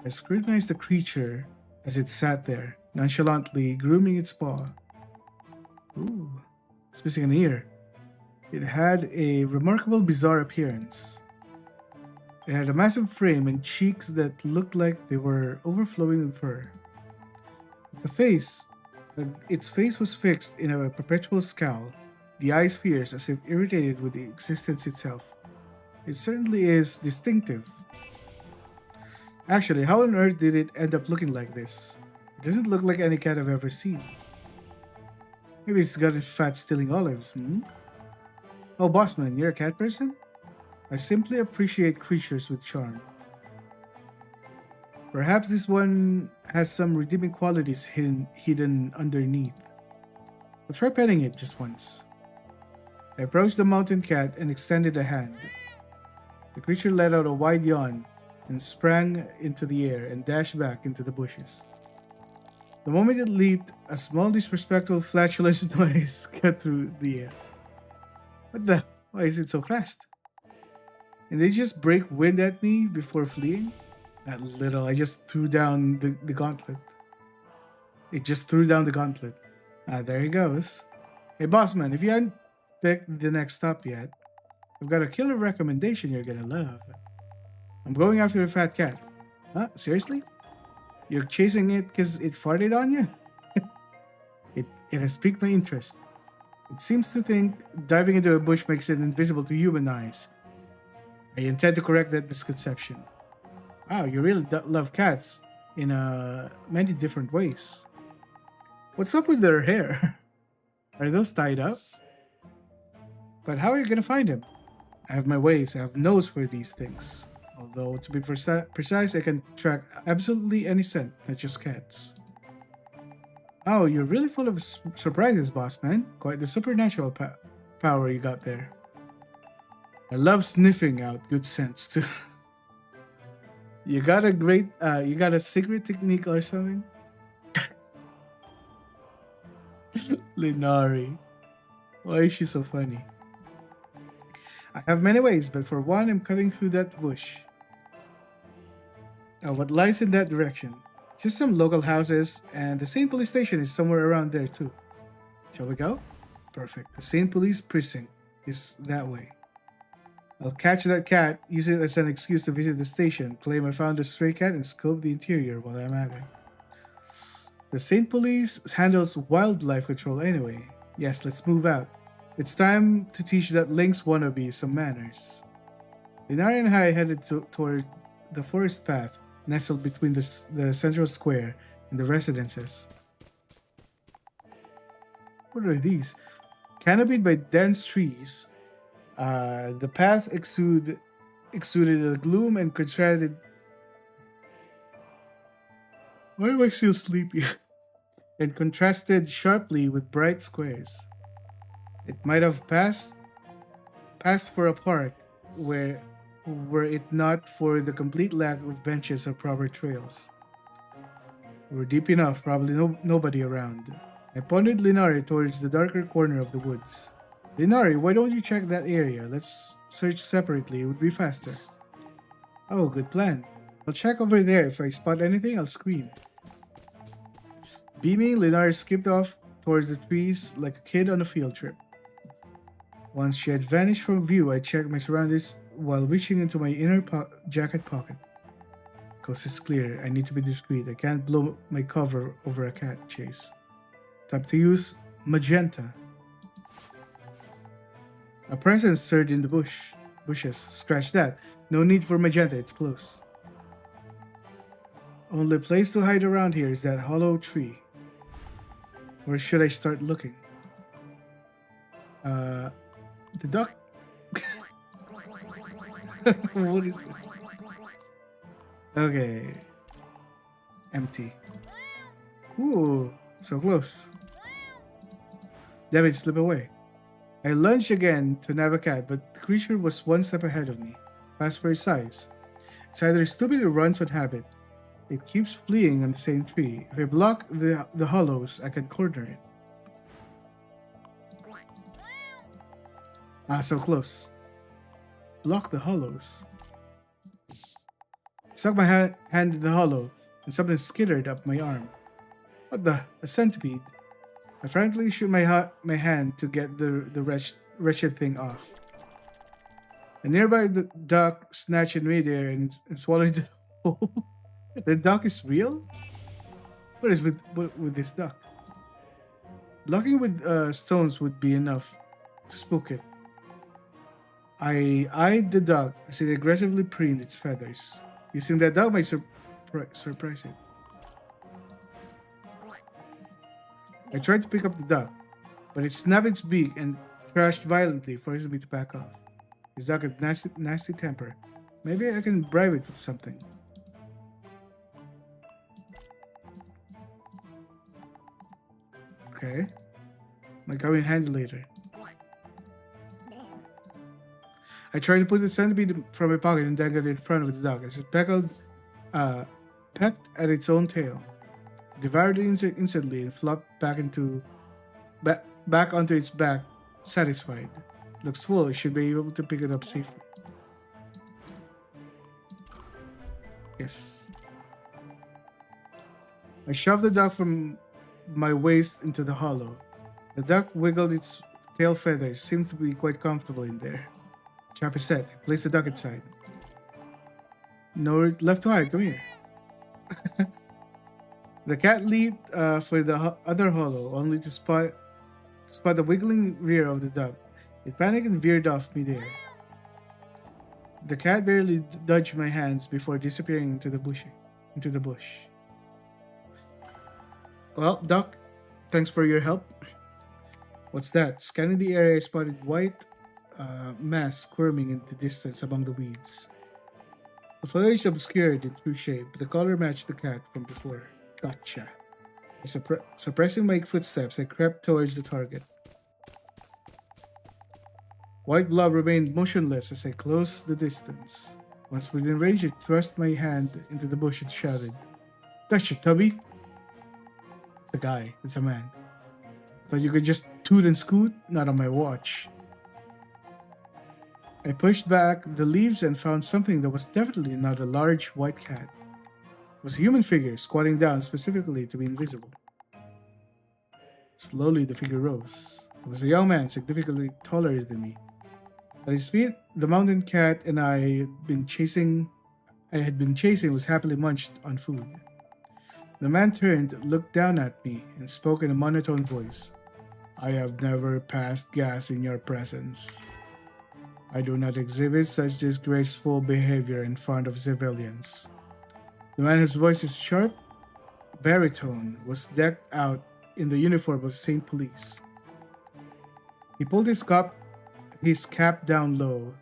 I scrutinized the creature as it sat there, nonchalantly grooming its paw. Ooh, it's missing an ear. It had a remarkable bizarre appearance. It had a massive frame and cheeks that looked like they were overflowing with fur. The face, its face was fixed in a perpetual scowl, the eyes fierce as if irritated with the existence itself. It certainly is distinctive. Actually, how on earth did it end up looking like this? It doesn't look like any cat I've ever seen. Maybe it's gotten fat stealing olives, hmm? Oh, bossman, you're a cat person? I simply appreciate creatures with charm. Perhaps this one has some redeeming qualities hidden underneath. I'll try petting it just once. I approached the mountain cat and extended a hand. The creature let out a wide yawn and sprang into the air and dashed back into the bushes. The moment it leaped, a small disrespectful flatulence noise cut through the air. What the? Why is it so fast? And they just break wind at me before fleeing? That little, I just threw down the gauntlet. It just threw down the gauntlet. Ah, there he goes. Hey, bossman, if you hadn't picked the next stop yet, I've got a killer recommendation you're gonna love. I'm going after a fat cat. Huh? Seriously? You're chasing it because it farted on you? It has piqued my interest. It seems to think diving into a bush makes it invisible to human eyes. I intend to correct that misconception. Wow, you really love cats in many different ways. What's up with their hair? Are those tied up? But how are you gonna find him? I have my ways, I have nose for these things. Although, to be precise, I can track absolutely any scent, not just cats. Oh, you're really full of surprises, boss man. Quite the supernatural power you got there. I love sniffing out good scents too. You got a secret technique or something? Linari. Why is she so funny? I have many ways, but for one, I'm cutting through that bush. Now, what lies in that direction? Just some local houses, and the Saint Police Station is somewhere around there too. Shall we go? Perfect. The Saint Police Precinct is that way. I'll catch that cat, use it as an excuse to visit the station, claim I found a stray cat, and scope the interior while I'm at it. The Saint Police handles wildlife control anyway. Yes, let's move out. It's time to teach that Lynx wannabe some manners. Linari and I headed toward the forest path nestled between the central square and the residences. What are these? Canopied by dense trees, the path exuded a gloom and contrasted. Why am I still sleepy? And contrasted sharply with bright squares. It might have passed for a park were it not for the complete lack of benches or proper trails. We're deep enough, probably nobody around. I pointed Linari towards the darker corner of the woods. Linari, why don't you check that area? Let's search separately, it would be faster. Oh, good plan. I'll check over there. If I spot anything, I'll scream. Beaming, Linari skipped off towards the trees like a kid on a field trip. Once she had vanished from view, I checked my surroundings while reaching into my inner jacket pocket. Coast is clear. I need to be discreet. I can't blow my cover over a cat chase. Time to use magenta. A presence stirred in the bushes. Scratch that. No need for magenta. It's close. Only place to hide around here is that hollow tree. Where should I start looking? The duck. What is this? Okay. Empty. Ooh, so close. David, slip away. I lunged again to nab a cat, but the creature was one step ahead of me, fast for its size. It's either stupid or runs on habit. It keeps fleeing on the same tree. If I block the hollows, I can corner it. Ah, so close. Block the hollows. I stuck my hand in the hollow, and something skittered up my arm. What the? A centipede. I frantically shoot my hand to get the wretched thing off. A nearby duck snatched in midair and swallowed the whole. The duck is real? What is with this duck? Blocking with stones would be enough to spook it. I eyed the duck as it aggressively preened its feathers. Using that duck might surprise it. I tried to pick up the duck, but it snapped its beak and crashed violently, forcing me to back off. This duck had nasty temper. Maybe I can bribe it with something. Okay. Might come in handy later. I tried to put the centipede from my pocket and dangled it in front of the dog as it pecked at its own tail. It devoured it instantly and flopped back onto its back, satisfied. Looks full. I should be able to pick it up safely. Yes. I shoved the duck from my waist into the hollow. The duck wiggled its tail feathers, seemed to be quite comfortable in there. The trap is set. I placed the duck inside. Nowhere left to hide. Come here. The cat leaped for the other hollow, only to spot the wiggling rear of the duck. It panicked and veered off midair. The cat barely dodged my hands before disappearing into the bush. Well, Doc, thanks for your help. What's that? Scanning the area, I spotted white mass squirming in the distance among the weeds. The foliage obscured in true shape, but the color matched the cat from before. Gotcha. Suppressing my footsteps, I crept towards the target. White blob remained motionless as I closed the distance. Once within range, I thrust my hand into the bush and shouted, "Gotcha, Tubby!" It's a guy. It's a man. Thought you could just toot and scoot? Not on my watch. I pushed back the leaves and found something that was definitely not a large white cat. It was a human figure, squatting down specifically to be invisible. Slowly, the figure rose. It was a young man, significantly taller than me. At his feet, the mountain cat I had been chasing was happily munched on food. The man turned, looked down at me, and spoke in a monotone voice. "I have never passed gas in your presence. I do not exhibit such disgraceful behavior in front of civilians." The man whose voice is sharp, baritone, was decked out in the uniform of Saint Police. He pulled his cap down low.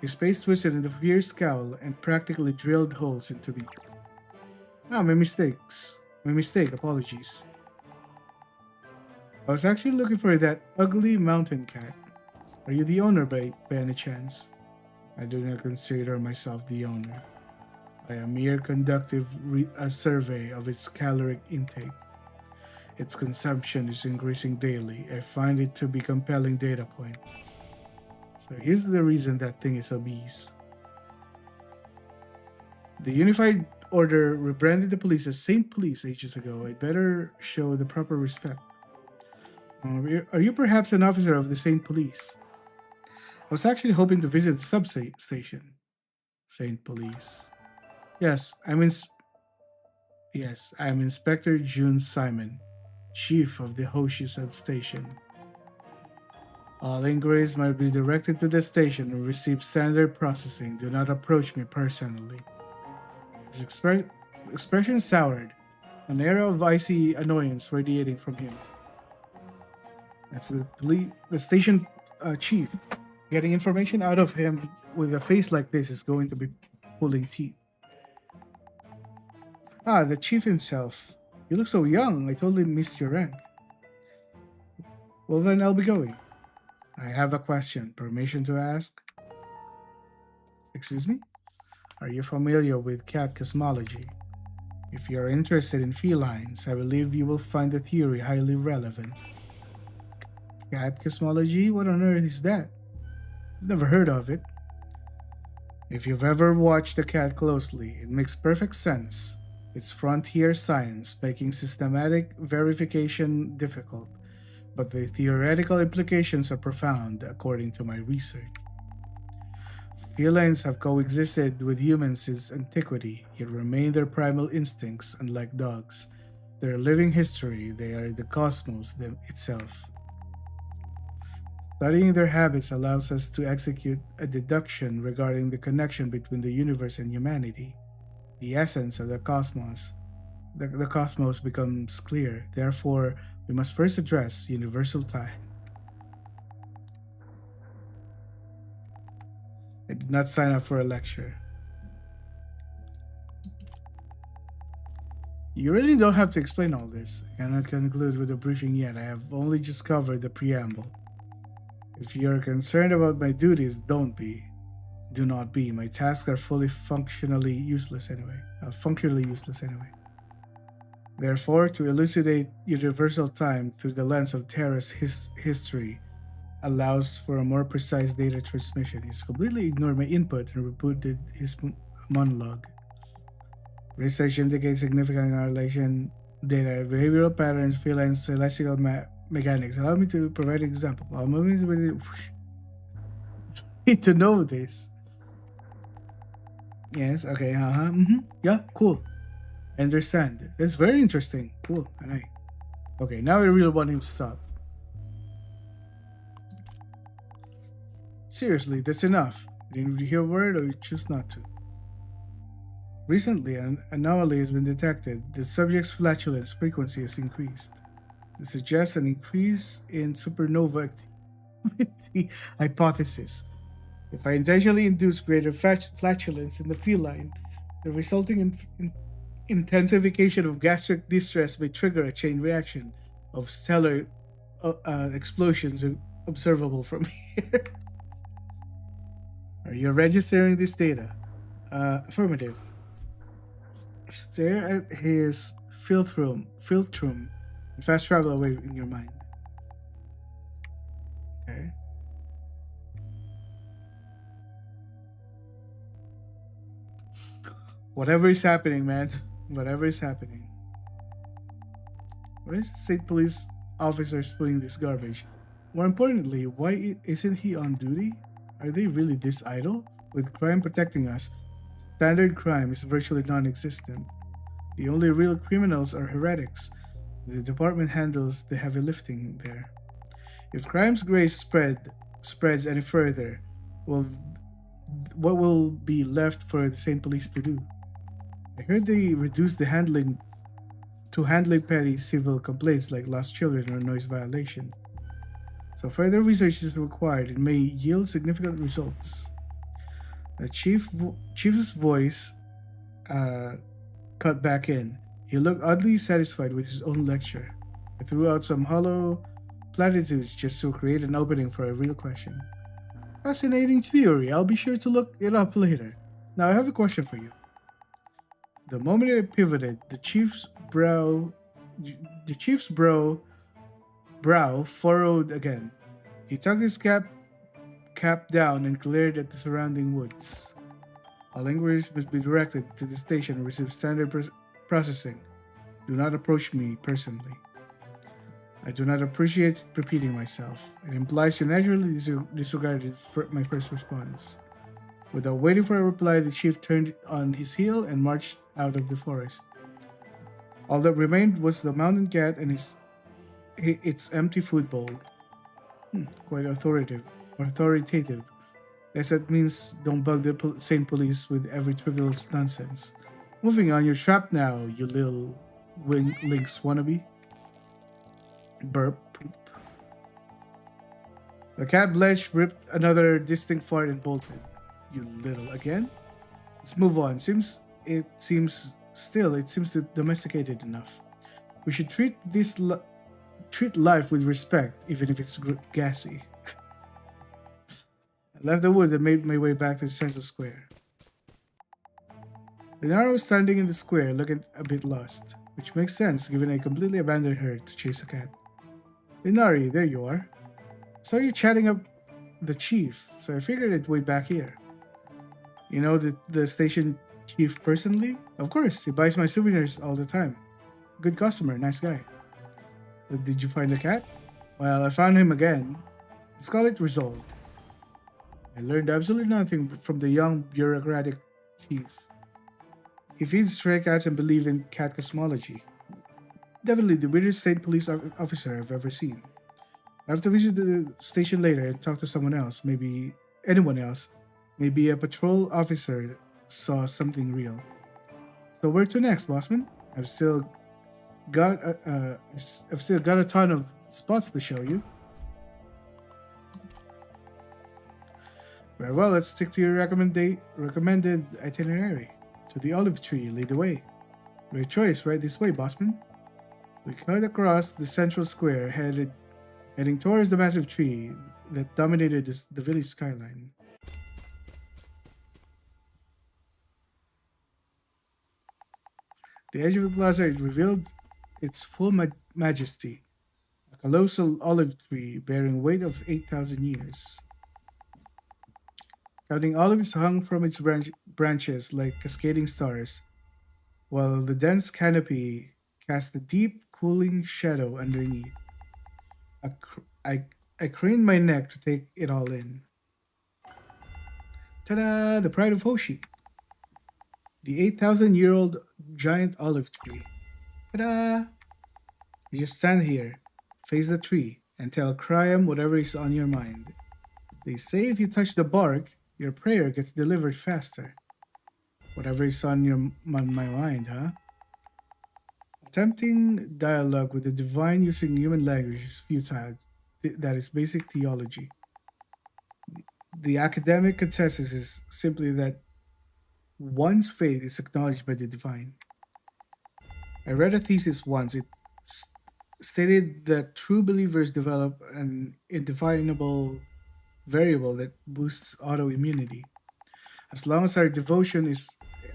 His face twisted in a fierce scowl and practically drilled holes into me. My mistake, apologies. I was actually looking for that ugly mountain cat. Are you the owner by any chance? I do not consider myself the owner. I am mere conductive a survey of its caloric intake. Its consumption is increasing daily. I find it to be compelling data point. So here's the reason that thing is obese. The Unified Order rebranded the police as Saint Police ages ago. I'd better show the proper respect. Are you perhaps an officer of the Saint Police? I was actually hoping to visit the substation. Saint Police. Yes, I'm Inspector June Simon, Chief of the Hoshi substation. All inquiries might be directed to the station and receive standard processing. Do not approach me personally. His expression soured, an air of icy annoyance radiating from him. That's the station chief. Getting information out of him with a face like this is going to be pulling teeth. Ah, the chief himself. You look so young, I totally missed your rank. Well, then I'll be going. I have a question. Permission to ask? Excuse me? Are you familiar with cat cosmology? If you are interested in felines, I believe you will find the theory highly relevant. Cat cosmology? What on earth is that? I've never heard of it. If you've ever watched a cat closely, it makes perfect sense. It's frontier science, making systematic verification difficult, but the theoretical implications are profound, according to my research. Felines have coexisted with humans since antiquity, yet remain their primal instincts, unlike dogs. They're a living history, they are the cosmos itself. Studying their habits allows us to execute a deduction regarding the connection between the universe and humanity. The essence of the cosmos. The cosmos becomes clear. Therefore, we must first address universal time. I did not sign up for a lecture. You really don't have to explain all this. I cannot conclude with the briefing yet. I have only just covered the preamble. If you are concerned about my duties, don't be. Do not be. My tasks are functionally useless anyway. Therefore, to elucidate universal time through the lens of Terra's history allows for a more precise data transmission. He's completely ignored my input and rebooted his monologue. Research indicates significant correlation data, behavioral patterns, feline celestial mechanics. Allow me to provide an example. All movements really need to know this. Yes, okay, yeah, cool. I understand. It's very interesting. Cool, and okay, now I really want him to stop. Seriously, that's enough. Didn't you hear a word or you choose not to? Recently, an anomaly has been detected. The subject's flatulence frequency has increased. It suggests an increase in supernova activity hypothesis. If I intentionally induce greater flatulence in the feline, the resulting intensification of gastric distress may trigger a chain reaction of stellar explosions observable from here. Are you registering this data? Affirmative. Stare at his philtrum, and fast travel away in your mind. Okay. Whatever is happening, man. Whatever is happening. Why is the state police officer spewing this garbage? More importantly, why isn't he on duty? Are they really this idle? With crime protecting us, standard crime is virtually non-existent. The only real criminals are heretics. The department handles the heavy lifting there. If crime's grace spreads any further, what will be left for the same police to do? I heard they reduced the handling petty civil complaints like lost children or noise violations. So further research is required and may yield significant results. The chief's voice cut back in. He looked oddly satisfied with his own lecture. I threw out some hollow platitudes just to create an opening for a real question. Fascinating theory. I'll be sure to look it up later. Now I have a question for you. The moment I pivoted, the chief's brow furrowed again. He tucked his cap down and glared at the surrounding woods. All inquiries must be directed to the station and receive standard processing. Do not approach me personally. I do not appreciate repeating myself. It implies you naturally disregarded my first response. Without waiting for a reply, the chief turned on his heel and marched out of the forest. All that remained was the mountain cat and its empty food bowl. Quite authoritative. Guess that means don't bug the sane police with every trivial nonsense. Moving on, you're trapped now, you little wing links wannabe. Burp, poop. The cat blenched, ripped another distinct fart, and bolted. You little again? Let's move on. It seems domesticated enough. We should treat life with respect, even if it's gassy. I left the wood and made my way back to the central square. Lenara was standing in the square, looking a bit lost, which makes sense given I completely abandoned her to chase a cat. Linari, there you are. Saw you chatting up the chief, so I figured I'd wait back here. You know the station chief personally? Of course, he buys my souvenirs all the time. Good customer, nice guy. So did you find the cat? Well, I found him again. Let's call it resolved. I learned absolutely nothing from the young bureaucratic chief. He feeds stray cats and believes in cat cosmology. Definitely the weirdest state police officer I've ever seen. I have to visit the station later and talk to someone else, maybe anyone else. Maybe a patrol officer saw something real. So where to next, bossman? I've still got a ton of spots to show you. Very well, let's stick to your recommended itinerary. To the olive tree, lead the way. Great choice, right this way, bossman. We cut across the central square, heading towards the massive tree that dominated the village skyline. The edge of the plaza revealed its full majesty, a colossal olive tree bearing weight of 8,000 years. Counting olives hung from its branches like cascading stars, while the dense canopy cast a deep, cooling shadow underneath. I craned my neck to take it all in. Ta-da! The pride of Hoshi. The 8,000-year-old giant olive tree. Ta-da! You just stand here, face the tree, and tell Kryam whatever is on your mind. They say if you touch the bark, your prayer gets delivered faster. Whatever is on my mind, huh? Attempting dialogue with the divine using human language is futile. That is basic theology. The academic consensus is simply that one's faith is acknowledged by the divine. I read a thesis once. It stated that true believers develop an indefinable variable that boosts autoimmunity. As long as our devotion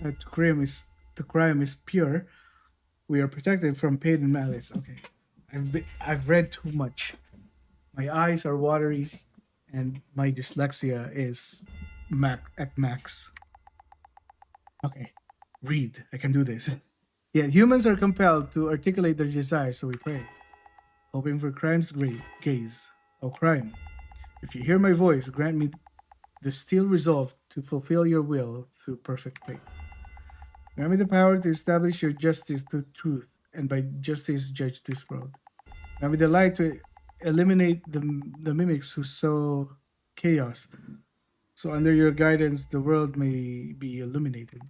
to crime is pure, we are protected from pain and malice. Okay, I've read too much. My eyes are watery, and my dyslexia is at max. Okay, read. I can do this. Yet humans are compelled to articulate their desires, so we pray, hoping for crime's gaze. O crime, if you hear my voice, grant me the steel resolve to fulfill your will through perfect faith. Grant me the power to establish your justice through truth, and by justice judge this world. Grant me the light to eliminate the mimics who sow chaos, so under your guidance the world may be illuminated.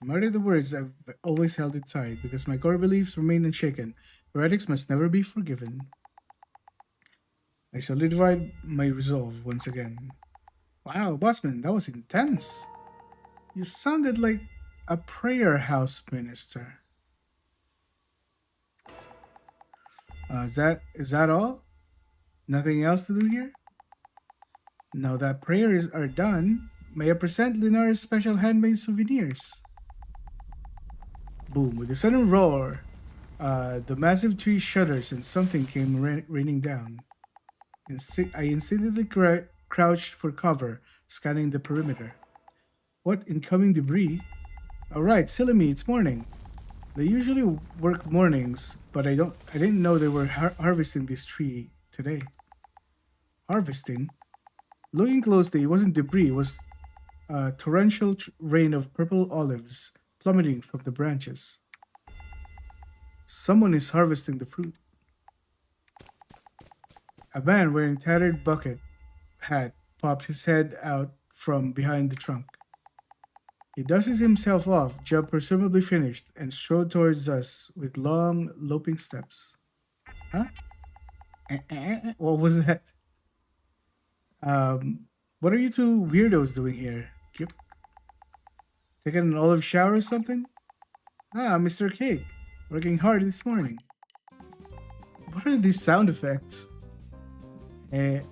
No matter the words, I've always held it tight, because my core beliefs remain unshaken. Heretics must never be forgiven. I solidified my resolve once again. Wow, Bossman, that was intense. You sounded like a prayer house minister. Is that all? Nothing else to do here? Now that prayers are done, may I present Linara's special handmade souvenirs? Boom! With a sudden roar, the massive tree shudders and something came raining down. I instinctively crouched for cover, scanning the perimeter. What incoming debris? Alright, silly me, it's morning. They usually work mornings, but I didn't know they were harvesting this tree today. Harvesting? Looking closely, it wasn't debris, it was a torrential rain of purple olives plummeting from the branches. Someone is harvesting the fruit. A man wearing tattered bucket hat popped his head out from behind the trunk. He dusts himself off, job presumably finished, and strode towards us with long, loping steps. Huh? What was that? What are you two weirdos doing here? Yep. Taking an olive shower or something? Ah, Mr. Cake. Working hard this morning. What are these sound effects?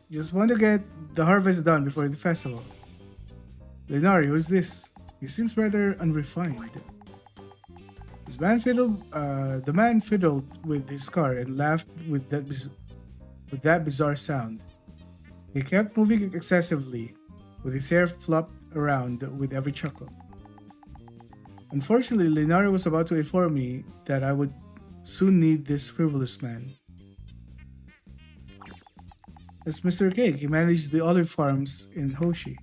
Just want to get the harvest done before the festival. Lenari, who's this? He seems rather unrefined. The man fiddled with his car and laughed with that bizarre sound. He kept moving excessively, with his hair flopped around with every chuckle. Unfortunately, Lenari was about to inform me that I would soon need this frivolous man. As Mr. Cake, he managed the olive farms in Hoshi.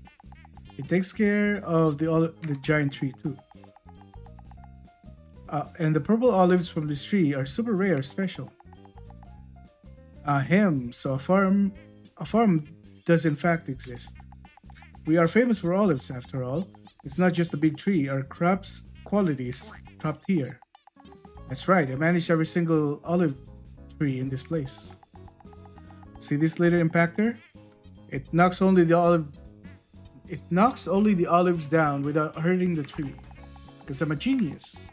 He takes care of the giant tree too. And the purple olives from this tree are super rare, special. So a farm does in fact exist. We are famous for olives, after all. It's not just a big tree. Our crop's quality is top tier. That's right. I manage every single olive tree in this place. See this little impactor? It knocks only the olives down without hurting the tree. Because I'm a genius.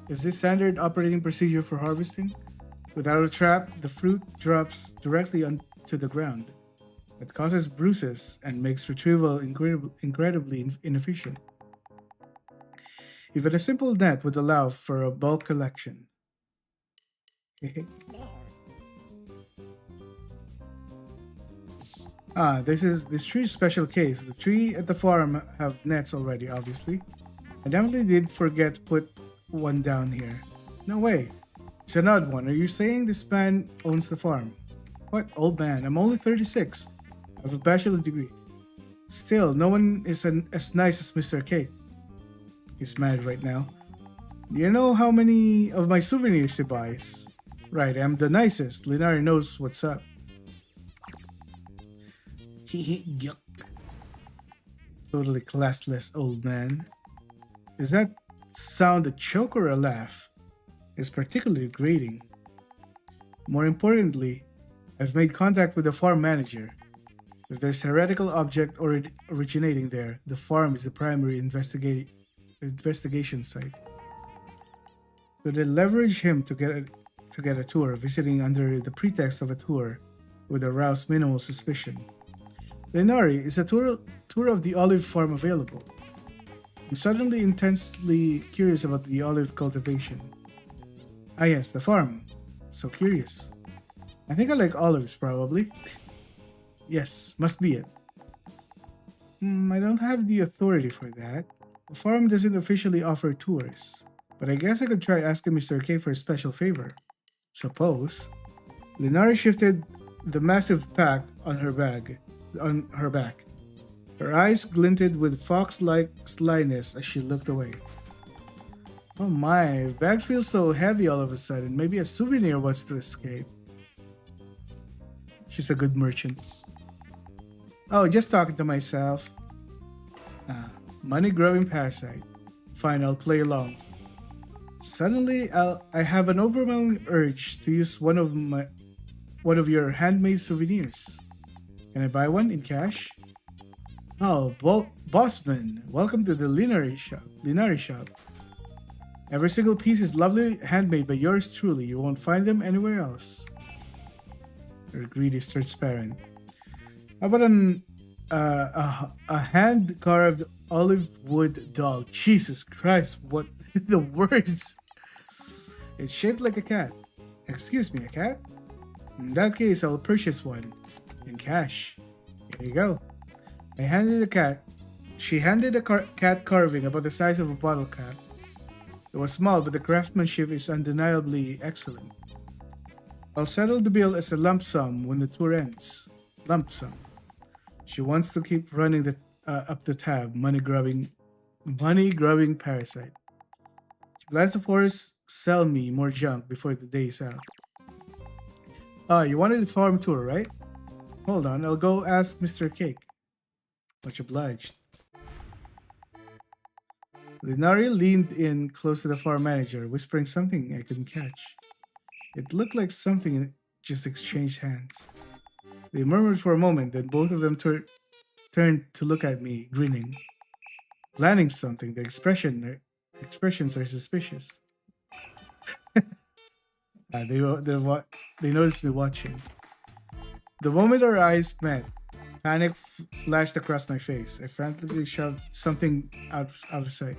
Is this standard operating procedure for harvesting? Without a trap, the fruit drops directly onto the ground. It causes bruises and makes retrieval incredibly inefficient. Even a simple net would allow for a bulk collection. This tree's special case. The tree at the farm have nets already, obviously. I definitely did forget to put one down here. No way. It's an odd one. Are you saying this man owns the farm? What, old man? I'm only 36. I have a bachelor's degree. Still, no one is as nice as Mr. Cake. He's mad right now. Do you know how many of my souvenirs he buys? Right, I'm the nicest. Linari knows what's up. Yuck. Totally classless old man. Is that sound a choke or a laugh? It's particularly grating. More importantly, I've made contact with the farm manager. If there's a heretical object originating there, the farm is the primary investigation site. So they leverage him to get a tour, visiting under the pretext of a tour would arouse minimal suspicion. Lenari, is a tour of the olive farm available? I'm suddenly intensely curious about the olive cultivation. Ah yes, the farm. So curious. I think I like olives, probably. Yes, must be it. I don't have the authority for that. The farm doesn't officially offer tours. But I guess I could try asking Mr. K for a special favor. Suppose. Lenari shifted the massive pack on her back. Her eyes glinted with fox-like slyness as she looked away. Oh my, bag feels so heavy all of a sudden. Maybe a souvenir wants to escape. She's a good merchant. Oh, just talking to myself. Money-grubbing parasite. Fine, I'll play along. Suddenly, I have an overwhelming urge to use one of your handmade souvenirs. Can I buy one in cash? Oh, Bossman, welcome to the Linari shop. Every single piece is lovely, handmade by yours truly. You won't find them anywhere else. Her greed is transparent. How about a hand-carved olive wood doll? Jesus Christ, what the words? It's shaped like a cat. Excuse me, a cat? In that case, I'll purchase one. In cash. Here you go. She handed a cat carving about the size of a bottle cap. It was small, but the craftsmanship is undeniably excellent. I'll settle the bill as a lump sum when the tour ends. Lump sum. She wants to keep running up the tab. Money grubbing parasite. She plans to force sell me more junk before the day is out. You wanted the farm tour, right? Hold on, I'll go ask Mr. Cake. Much obliged. Linari leaned in close to the farm manager, whispering something I couldn't catch. It looked like something just exchanged hands. They murmured for a moment, then both of them turned to look at me, grinning. Planning something, their expressions are suspicious. They noticed me watching. The moment our eyes met, panic flashed across my face. I frantically shoved something out of sight.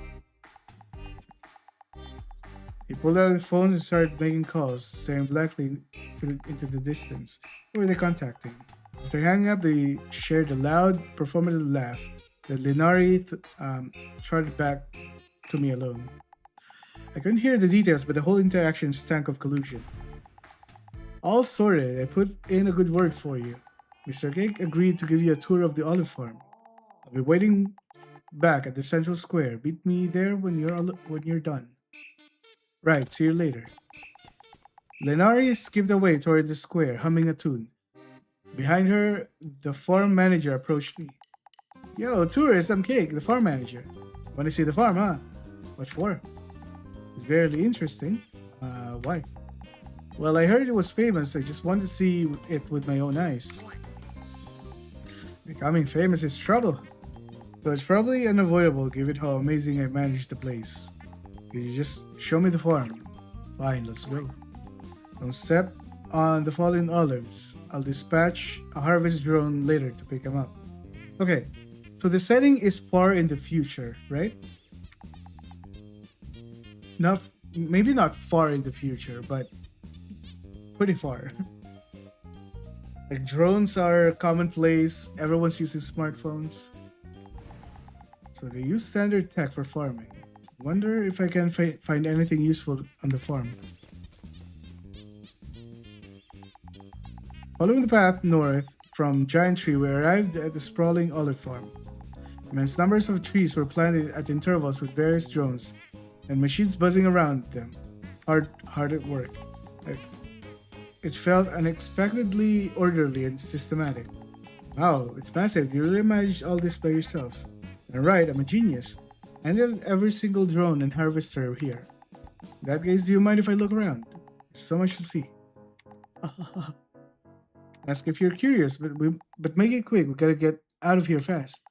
He pulled out his phone and started making calls, staring blankly into the distance. Who were they contacting? After hanging up, they shared a loud, performative laugh that Linari trotted back to me alone. I couldn't hear the details, but the whole interaction stank of collusion. All sorted, I put in a good word for you. Mr. Cake agreed to give you a tour of the olive farm. I'll be waiting back at the central square. Meet me there when you're done. Right, see you later. Lenari skipped away toward the square, humming a tune. Behind her, the farm manager approached me. Yo, tourist, I'm Cake, the farm manager. Want to see the farm, huh? What for? It's very interesting. Why? Well, I heard it was famous. I just wanted to see it with my own eyes. Becoming famous is trouble. Though it's probably unavoidable given how amazing I managed the place. Can you just show me the farm? Fine, let's go. Don't step on the fallen olives. I'll dispatch a harvest drone later to pick them up. Okay, so the setting is far in the future, right? Maybe not far in the future, but pretty far. Like drones are commonplace, everyone's using smartphones. So they use standard tech for farming. Wonder if I can find anything useful on the farm. Following the path north from Giant Tree, we arrived at the sprawling olive farm. Immense numbers of trees were planted at intervals with various drones and machines buzzing around them, hard at work. It felt unexpectedly orderly and systematic. Wow, it's massive. You really managed all this by yourself. And right, I'm a genius. I needed every single drone and harvester here. In that case, do you mind if I look around? There's so much to see. Ask if you're curious, but make it quick. We gotta get out of here fast.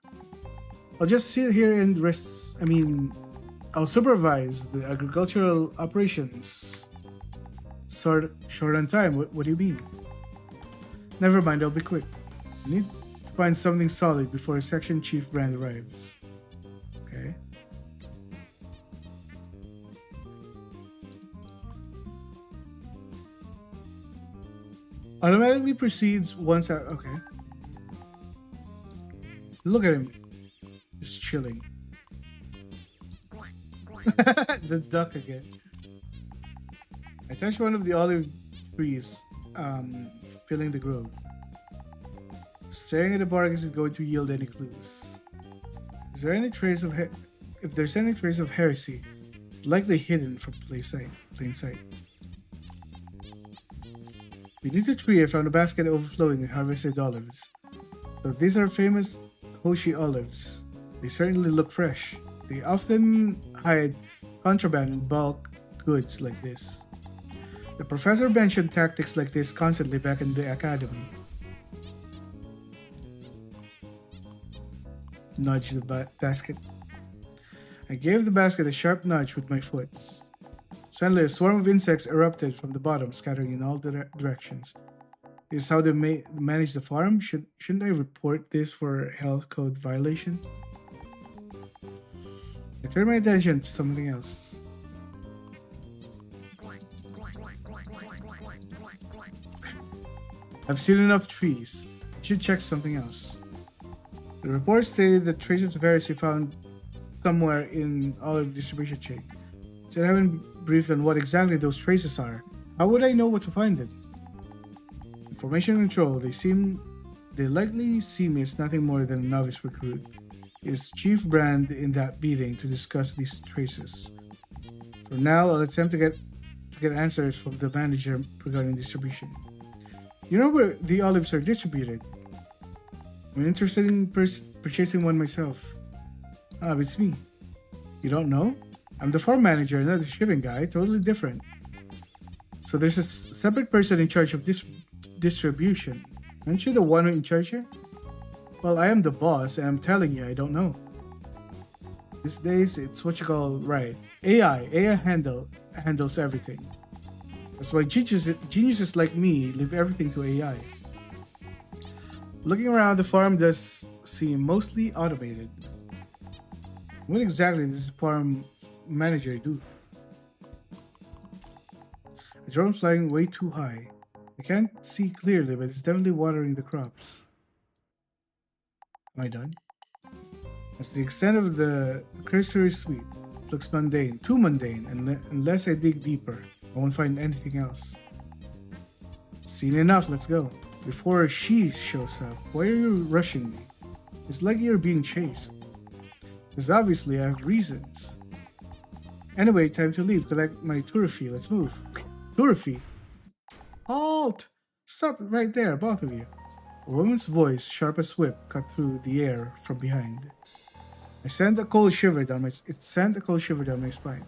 I'll just sit here and rest. I'll supervise the agricultural operations. Short on time. What do you mean? Never mind. I'll be quick. I need to find something solid before Section Chief Brand arrives. Okay. Automatically proceeds once out. Okay. Look at him. Just chilling. The duck again. I touched one of the olive trees, filling the grove. Staring at the bark isn't going to yield any clues. Is there any trace of if there's any trace of heresy, it's likely hidden from plain sight. Beneath the tree, I found a basket overflowing with harvested olives. So these are famous Hoshi olives. They certainly look fresh. They often hide contraband in bulk goods like this. The professor mentioned tactics like this constantly back in the academy. Nudge the basket. I gave the basket a sharp nudge with my foot. Suddenly, a swarm of insects erupted from the bottom, scattering in all directions. This is how they manage the farm? Shouldn't I report this for health code violation? I turned my attention to something else. I've seen enough trees. I should check something else. The report stated that traces of heresy found somewhere in olive distribution chain. Since I haven't briefed on what exactly those traces are, how would I know what to find them? Information control, they likely see me as nothing more than a novice recruit. is Chief Brand in that meeting to discuss these traces. For now, I'll attempt to get answers from the manager regarding distribution. You know where the olives are distributed? I'm interested in purchasing one myself. Ah, it's me. You don't know? I'm the farm manager, not the shipping guy. Totally different. So there's a separate person in charge of this distribution. Aren't you the one in charge here? Well, I am the boss, and I'm telling you, I don't know. These days, it's what you call right. AI handles everything. That's why geniuses like me leave everything to AI. Looking around, the farm does seem mostly automated. What exactly does the farm manager do? A drone flying way too high. I can't see clearly, but it's definitely watering the crops. Am I done? That's the extent of the cursory sweep. It looks mundane, too mundane, and unless I dig deeper, I won't find anything else. Seen enough, let's go. Before she shows up, why are you rushing me? It's like you're being chased. Because obviously I have reasons. Anyway, time to leave, collect my tour fee, let's move. Tour fee? Halt! Stop right there, both of you. A woman's voice, sharp as whip, cut through the air from behind. It sent a cold shiver down my spine.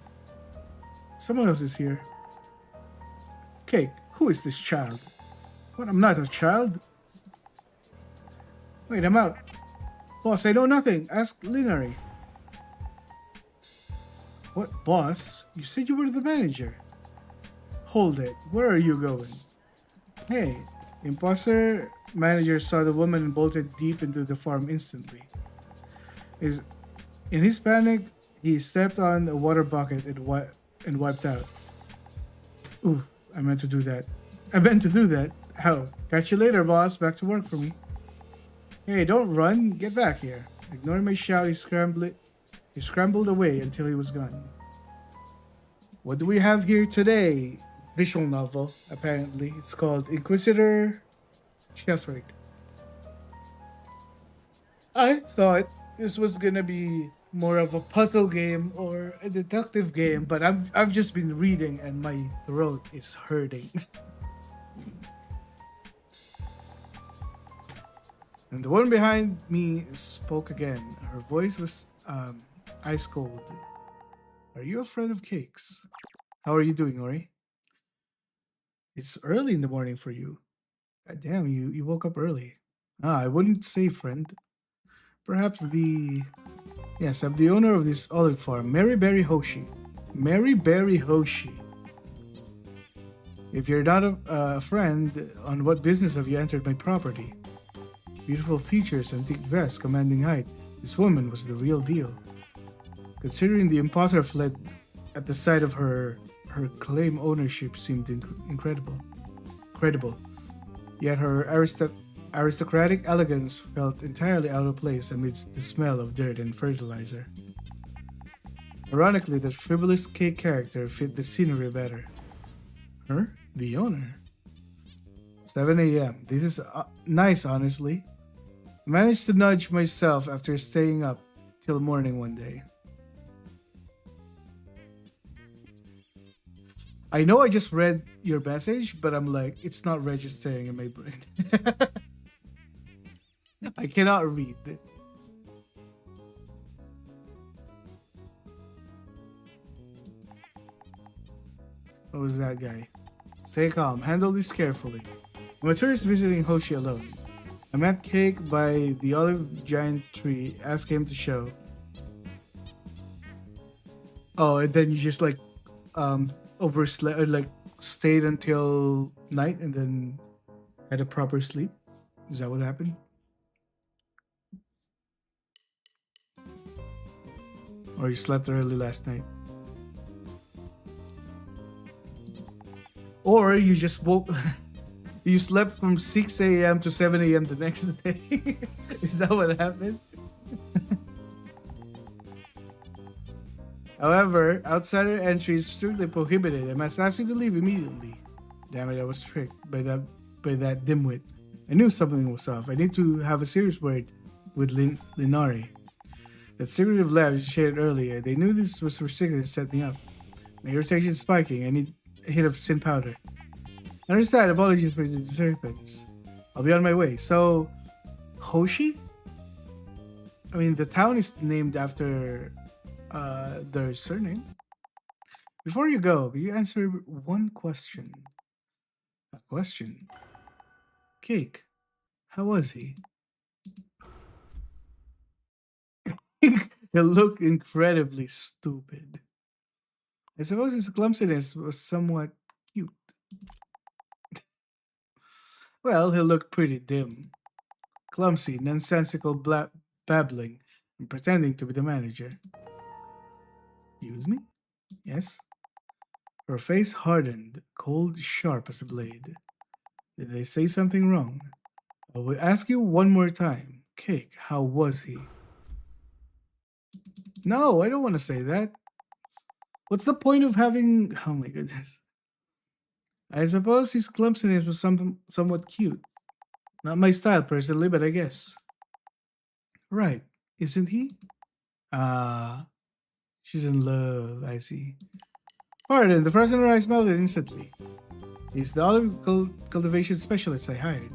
Someone else is here. Cake, who is this child? What, I'm not a child? Wait, I'm out. Boss, I know nothing. Ask Linary. What, boss? You said you were the manager. Hold it. Where are you going? Hey, imposter manager saw the woman and bolted deep into the farm instantly. In his panic, he stepped on a water bucket and wiped out. Ooh, I meant to do that. How? Catch you later, boss. Back to work for me. Hey, don't run. Get back here. Ignoring my shout, he scrambled away until he was gone. What do we have here today? Visual novel, apparently. It's called Inquisitor Shepherd. I thought this was gonna be more of a puzzle game or a detective game, but I've just been reading and my throat is hurting. And the one behind me spoke again. Her voice was ice cold. Are you a friend of Cake's? How are you doing, Ori? It's early in the morning for you. God damn, you woke up early. Ah, I wouldn't say friend. Perhaps Yes, I'm the owner of this olive farm, Mary Berry Hoshi. Mary Berry Hoshi. If you're not a friend, on what business have you entered my property? Beautiful features, antique dress, commanding height. This woman was the real deal. Considering the imposter fled at the sight of her claim ownership seemed incredible. Yet her aristocratic elegance felt entirely out of place amidst the smell of dirt and fertilizer. Ironically, that frivolous Cake character fit the scenery better. Her? The owner? 7 a.m. This is nice, honestly. I managed to nudge myself after staying up till morning one day. I know I just read your message, but I'm like, it's not registering in my brain. I cannot read it. What was that guy? Stay calm, handle this carefully. I'm a tourist visiting Hoshi alone. I met Cake by the olive giant tree, asked him to show. Oh, and then you just like overslept, or like stayed until night and then had a proper sleep? Is that what happened? Or you slept early last night? Or you just woke... You slept from 6 a.m. to 7 a.m. the next day? Is that what happened? However, outsider entry is strictly prohibited. I must ask you to leave immediately. Damn it, I was tricked by that dimwit. I knew something was off. I need to have a serious word with Linari. That secretive lab you shared earlier, they knew this was for secret to set me up. My irritation is spiking. I need a hit of sin powder. I understand. Apologies for the disturbance. I'll be on my way. So, Hoshi? I mean, the town is named after their surname. Before you go, can you answer one question? A question. Cake. How was he? He looked incredibly stupid. I suppose his clumsiness was somewhat cute. Well, he looked pretty dim. Clumsy, nonsensical babbling, and pretending to be the manager. Excuse me? Yes? Her face hardened, cold, sharp as a blade. Did I say something wrong? I will ask you one more time. Cake, how was he? No, I don't want to say that. What's the point of having... Oh my goodness. I suppose his clumsiness was somewhat cute. Not my style personally, but I guess. Right, isn't he? Ah, she's in love, I see. Pardon, the frozen rice melted instantly. He's the olive cultivation specialist I hired.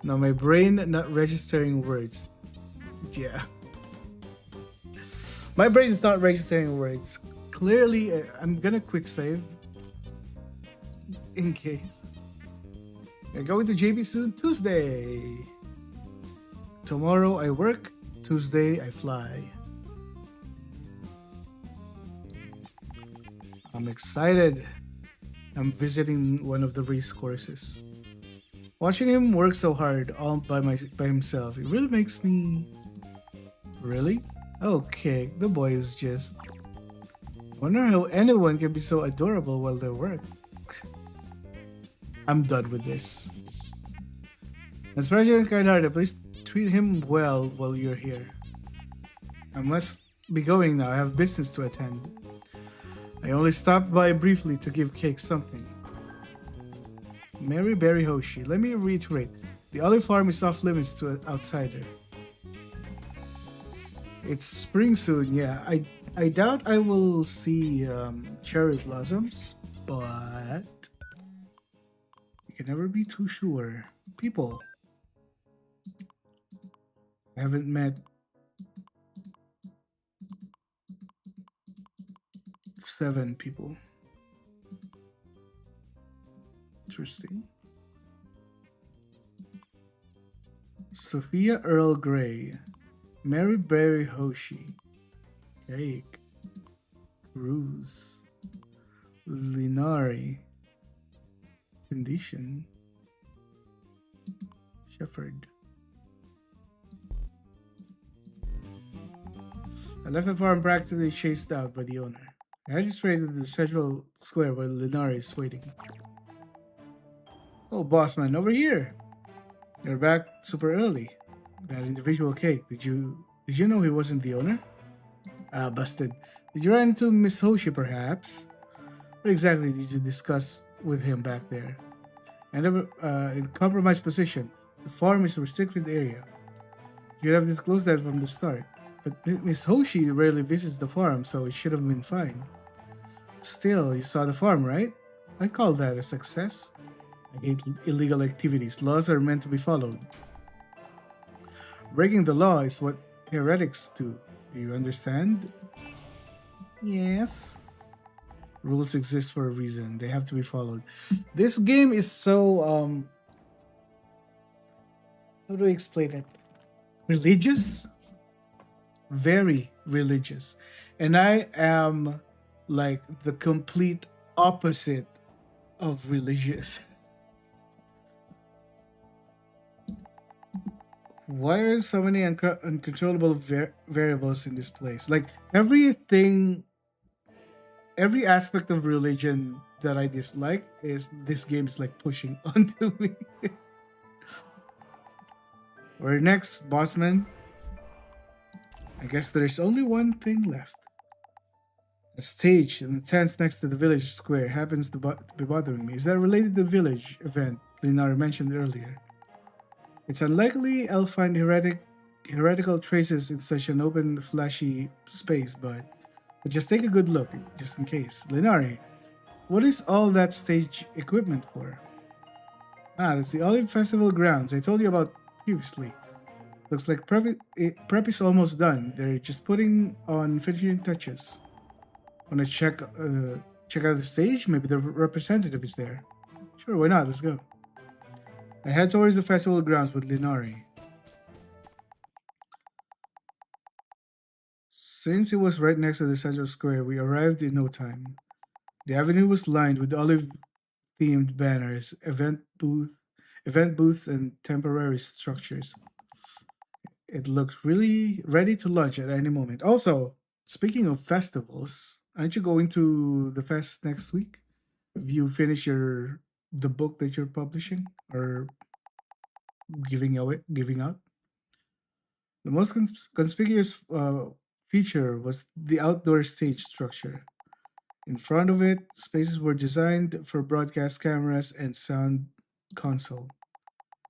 Now my brain not registering words. Yeah. My brain is not registering words. Clearly, I'm gonna quick save. In case. We're going to JB soon. Tuesday. Tomorrow I work. Tuesday I fly. I'm excited. I'm visiting one of the race courses. Watching him work so hard all by himself, it really makes me... Really? Okay, the boy is just... Wonder how anyone can be so adorable while they work. I'm done with this. As President Kindhearted, please treat him well while you're here. I must be going now. I have business to attend. I only stopped by briefly to give Cake something. Mary Berry Hoshi. Let me reiterate. The olive farm is off limits to an outsider. It's spring soon, yeah. I doubt I will see cherry blossoms, but you can never be too sure. People. I haven't met 7 people. Interesting. Sophia Earl Grey. Mary Berry Hoshi. Cake. Cruz. Linari. Condition. Shepherd. I left the farm practically chased out by the owner. I headed straight to the central square where Linari is waiting. Oh, boss man, over here. You're back super early. That individual Cake. Did you know he wasn't the owner? Ah, busted. Did you run into Miss Hoshi perhaps? What exactly did you discuss with him back there? And in compromised position. The farm is a restricted area. You have disclosed that from the start. But Miss Hoshi rarely visits the farm, so it should have been fine. Still, you saw the farm, right? I call that a success. I hate illegal activities. Laws are meant to be followed. Breaking the law is what heretics do. Do you understand? Yes. Rules exist for a reason. They have to be followed. This game is so how do I explain it? Religious? Very religious. And I am like the complete opposite of religious. Why are so many uncontrollable variables in this place? Like everything, every aspect of religion that I dislike is this game is like pushing onto me. We're next, bossman. I guess there's only one thing left. A stage in the tents next to the village square happens to be bothering me. Is that related to the village event Linar mentioned earlier? It's unlikely I'll find heretic heretical traces in such an open, flashy space, but just take a good look, just in case. Linari, what is all that stage equipment for? Ah, that's the Olive Festival grounds I told you about previously. Looks like prep is almost done. They're just putting on finishing touches. Wanna check out the stage? Maybe the representative is there. Sure, why not? Let's go. I head towards the festival grounds with Linari. Since it was right next to the central square, we arrived in no time. The avenue was lined with olive themed banners, event booths and temporary structures. It looked really ready to launch at any moment. Also, speaking of festivals, aren't you going to the fest next week? Have you finished your the book that you're publishing or giving out? The most conspicuous feature was the outdoor stage structure. In front of it, spaces were designed for broadcast cameras and sound console.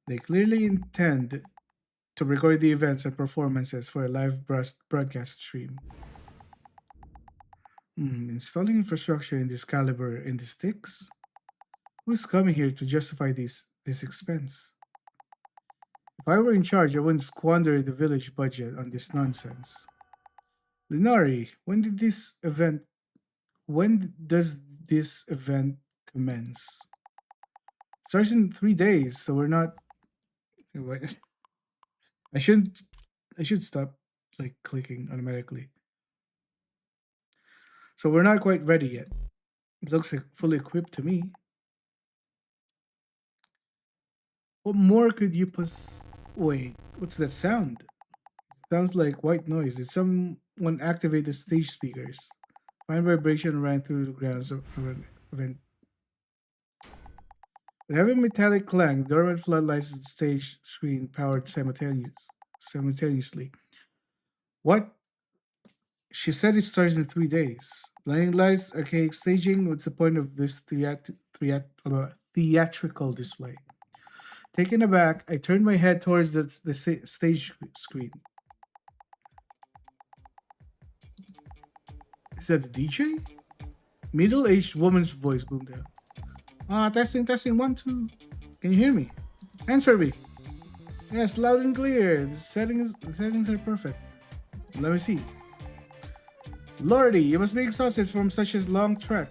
They clearly intend to record the events and performances for a live broadcast stream. Installing infrastructure in this caliber in the sticks? Who's coming here to justify this expense? If I were in charge, I wouldn't squander the village budget on this nonsense. Linari, when does this event commence? Starts in 3 days, so we're not wait, I shouldn't I should stop like clicking automatically. So we're not quite ready yet. It looks like fully equipped to me. What more could you wait, what's that sound? Sounds like white noise. Did someone activate the stage speakers? Fine vibration ran through the grounds of an event. With heavy metallic clang, dormant floodlights and stage screen powered simultaneously. What? She said it starts in 3 days. Blinding lights, archaic staging. What's the point of this theatrical display? Taken aback, I turned my head towards the stage screen. Is that the DJ? Middle-aged woman's voice boomed out. Ah, testing, testing, one, two. Can you hear me? Answer me. Yes, loud and clear. The settings are perfect. Let me see. Lordy, you must be exhausted from such a long trek.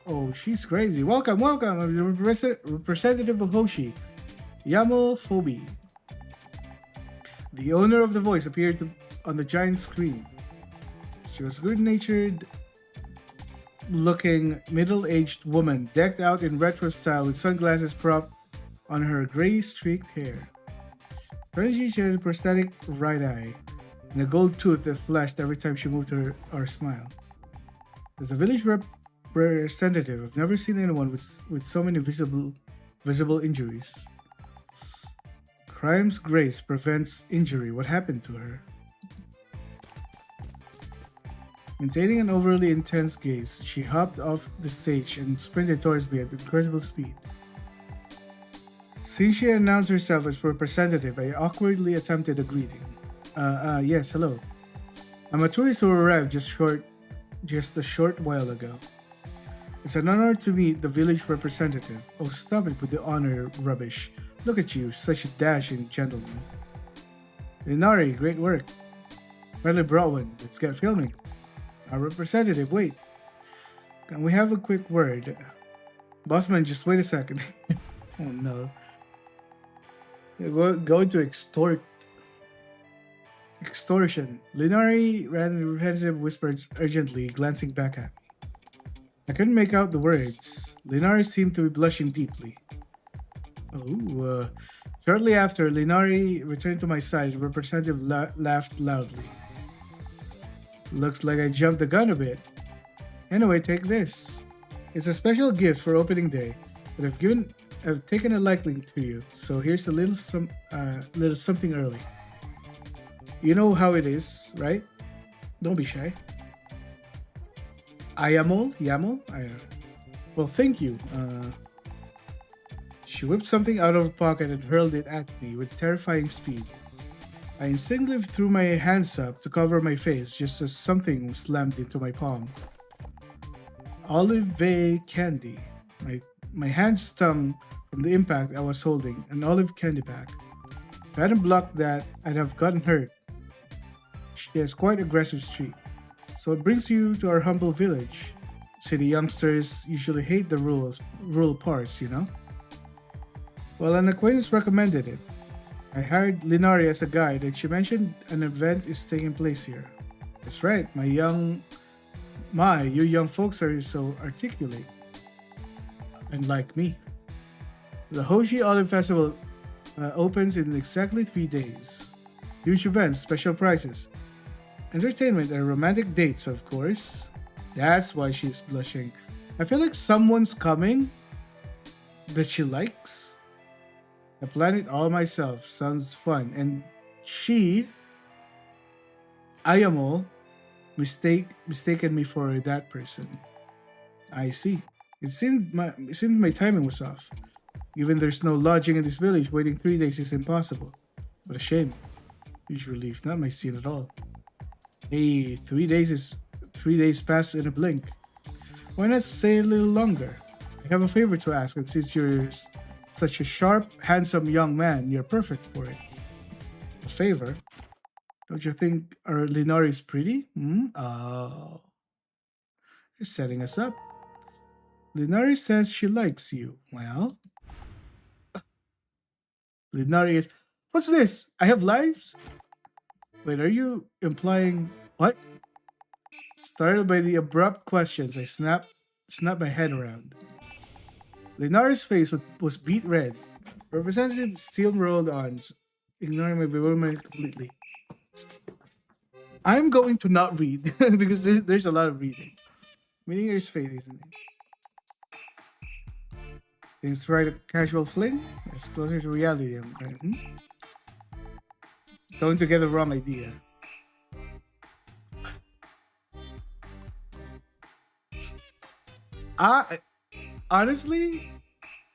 Oh, she's crazy. Welcome, welcome. I'm the representative of Hoshi, Yamal Phoebe. The owner of the voice appeared on the giant screen. She was a good-natured looking middle-aged woman decked out in retro style with sunglasses propped on her gray streaked hair. Strangely, she had a prosthetic right eye and a gold tooth that flashed every time she moved her or smiled. As a village representative, I've never seen anyone with so many visible injuries. Crime's grace prevents injury. What happened to her? Maintaining an overly intense gaze, she hopped off the stage and sprinted towards me at incredible speed. Since she announced herself as representative, I awkwardly attempted a greeting. Yes, hello. I'm a tourist who arrived just a short while ago. It's an honor to meet the village representative. Oh, stop it with the honor rubbish. Look at you, such a dashing gentleman. Linari, great work. Finally brought one. Let's get filming. Our representative, wait. Can we have a quick word? Bossman, just wait a second. Oh no. We're going to extortion. Linari ran the representative whispered urgently, glancing back at me. I couldn't make out the words. Linari seemed to be blushing deeply. Shortly after, Linari returned to my side. The representative laughed loudly. Looks like I jumped the gun a bit. Anyway, take this. It's a special gift for opening day, but I've taken a liking to you, so here's a little something early. You know how it is, right? Don't be shy. Yamol? Well, thank you. She whipped something out of her pocket and hurled it at me with terrifying speed. I instinctively threw my hands up to cover my face just as something slammed into my palm. Olive candy. My, my hand stung from the impact I was holding an olive candy pack. If I hadn't blocked that, I'd have gotten hurt. She has quite aggressive streak. So it brings you to our humble village. City youngsters usually hate the rural parts, you know? Well, an acquaintance recommended it. I hired Linari as a guide and she mentioned an event is taking place here. That's right, you young folks are so articulate. And like me. The Hoshi Olive Festival opens in exactly 3 days. Huge events, special prizes, entertainment, and romantic dates, of course. That's why she's blushing. I feel like someone's coming that she likes. I planned it all myself. Sounds fun. And she, Ayamo, mistaken me for that person. I see. It seemed my timing was off. Given there's no lodging in this village, waiting 3 days is impossible. What a shame. Huge relief. Not my scene at all. Hey, 3 days passed in a blink. Why not stay a little longer? I have a favor to ask, and since you're such a sharp, handsome young man, you're perfect for it. A favor? Don't you think our Linari is pretty? Hmm? Oh, you're setting us up. Linari says she likes you. Well, Linari is. What's this? I have lives? Wait, are you implying what? Startled by the abrupt questions, I snapped my head around. Linari's face was beet red. Representative still rolled on, ignoring my bewilderment completely. I'm going to not read because there's a lot of reading. Meaning there's fate, isn't it? Things right a casual fling? It's closer to reality. Going to get the wrong idea. I honestly,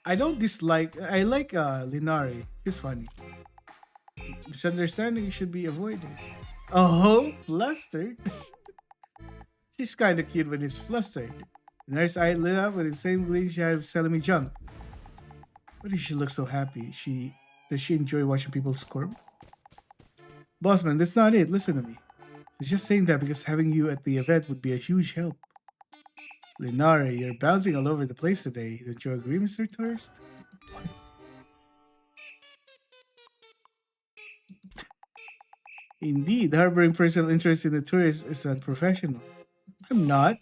I don't dislike. I like Linari. He's funny. Misunderstanding should be avoided. Oh, flustered. She's kind of cute when he's flustered. Linari's eye lit up with the same glee she had of selling me junk. Why does she look so happy? Does she enjoy watching people squirm? Bossman, that's not it. Listen to me. She's just saying that because having you at the event would be a huge help. Linari, you're bouncing all over the place today. Don't you agree, Mr. Tourist? Indeed, harboring personal interest in the tourist is unprofessional. I'm not.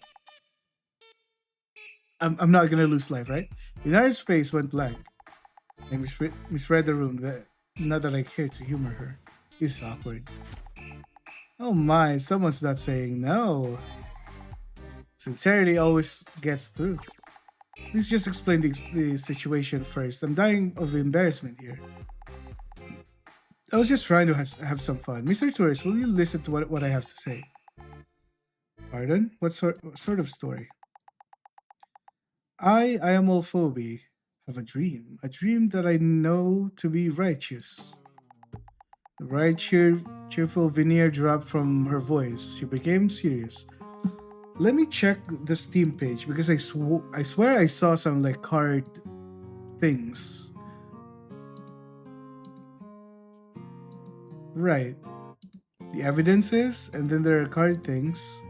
I'm not gonna lose life, right? Linari's face went blank. I misread the room. Not that I care to humor her. It's awkward. Oh my, someone's not saying no. Sincerity always gets through. Please just explain the situation first. I'm dying of embarrassment here. I was just trying to have some fun. Mr. Tourist, will you listen to what I have to say? Pardon? What sort of story? I am Olphobe, have a dream that I know to be righteous. The bright, cheerful veneer dropped from her voice. She became serious. Let me check the Steam page because I swear I saw some like card things. Right. The evidences, and then there are card things,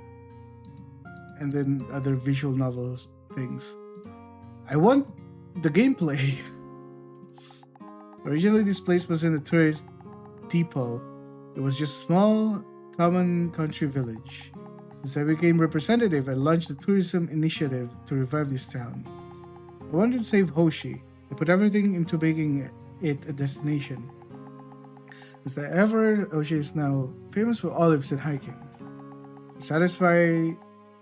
and then other visual novels things. I want the gameplay. Originally, this place was in a tourist depot. It was just a small, common country village. As I became representative, I launched a tourism initiative to revive this town. I wanted to save Hoshi. I put everything into making it a destination. As the ever, Hoshi is now famous for olives and hiking. Satisfy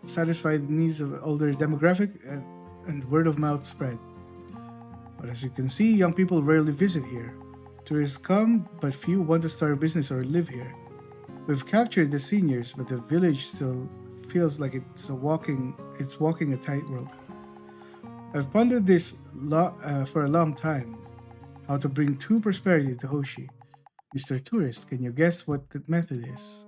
the needs of older demographic and word of mouth spread. But as you can see, young people rarely visit here. Tourists come, but few want to start a business or live here. We've captured the seniors, but the village still feels like it's walking a tightrope. I've pondered this for a long time, how to bring true prosperity to Hoshi. Mr. Tourist, can you guess what the method is?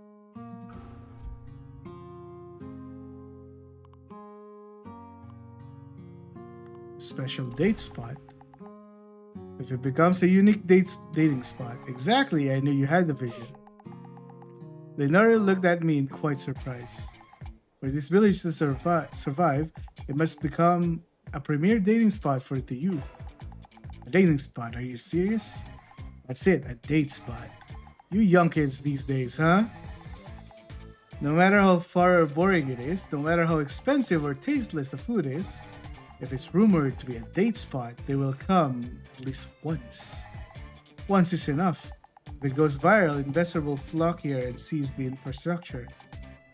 Special date spot. If it becomes a unique dating spot, exactly, I knew you had the vision. Leonardo looked at me in quite surprise. For this village to survive, it must become a premier dating spot for the youth. A dating spot, are you serious? That's it, a date spot. You young kids these days, huh? No matter how far or boring it is, no matter how expensive or tasteless the food is, if it's rumored to be a date spot, they will come at least once. Once is enough. If it goes viral, investors will flock here and seize the infrastructure.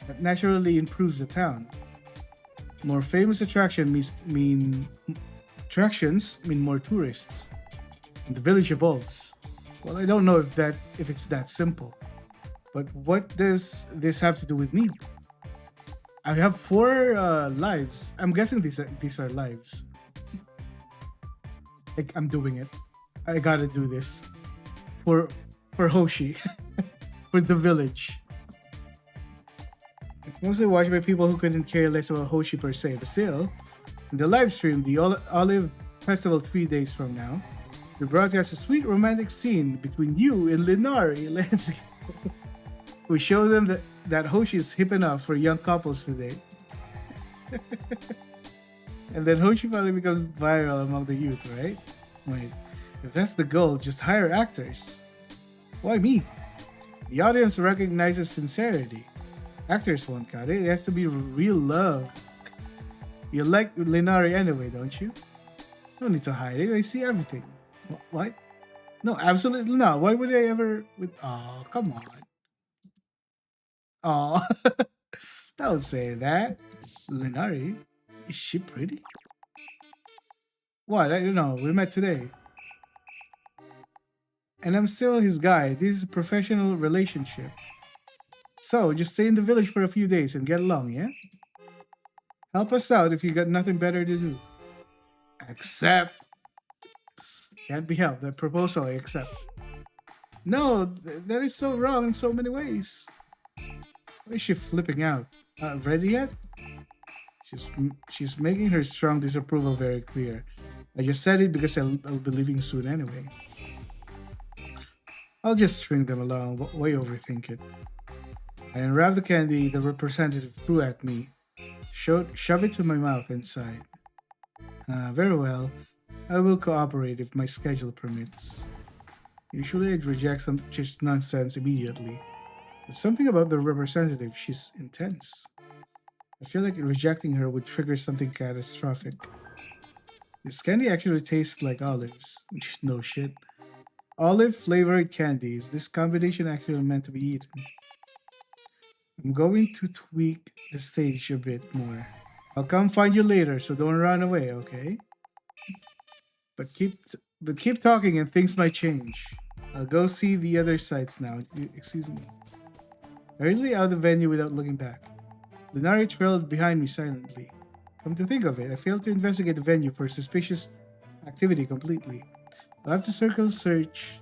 That naturally improves the town. More famous attractions mean more tourists. And the village evolves. Well, I don't know if it's that simple. But what does this have to do with me? I have 4 lives. I'm guessing these are lives. Like I'm doing it. I gotta do this for Hoshi, for the village. It's mostly watched by people who couldn't care less about Hoshi per se, but still, in the live stream, the Olive Festival 3 days from now, we broadcast a sweet romantic scene between you and Linari Lansing. We show them that Hoshi is hip enough for young couples today. And then Hoshi finally becomes viral among the youth, right? Wait, if that's the goal, just hire actors. Why me? The audience recognizes sincerity. Actors won't cut it. It has to be real love. You like Linari anyway, don't you? No need to hide it. I see everything. What? No, absolutely not. Why would I ever? Oh, come on. Oh, don't say that. Linari, is she pretty? What? I don't know. We met today. And I'm still his guy. This is a professional relationship. So, just stay in the village for a few days and get along, yeah? Help us out if you got nothing better to do. Accept. Can't be helped. That proposal I accept. No, that is so wrong in so many ways. Why is she flipping out? Ready yet? She's making her strong disapproval very clear. I just said it because I'll be leaving soon anyway. I'll just string them along. Why overthink it? I unwrapped the candy the representative threw at me, shove it to my mouth and sighed. Very well. I will cooperate if my schedule permits. Usually I'd reject some just nonsense immediately. There's something about the representative, she's intense. I feel like rejecting her would trigger something catastrophic. This candy actually tastes like olives. No shit. Olive flavored candies. This combination actually meant to be eaten. I'm going to tweak the stage a bit more. I'll come find you later, so don't run away, okay? But keep talking and things might change. I'll go see the other sites now. Excuse me. I hurriedly out of the venue without looking back. Lunari trailed behind me silently. Come to think of it, I failed to investigate the venue for suspicious activity completely. I'll have to circle search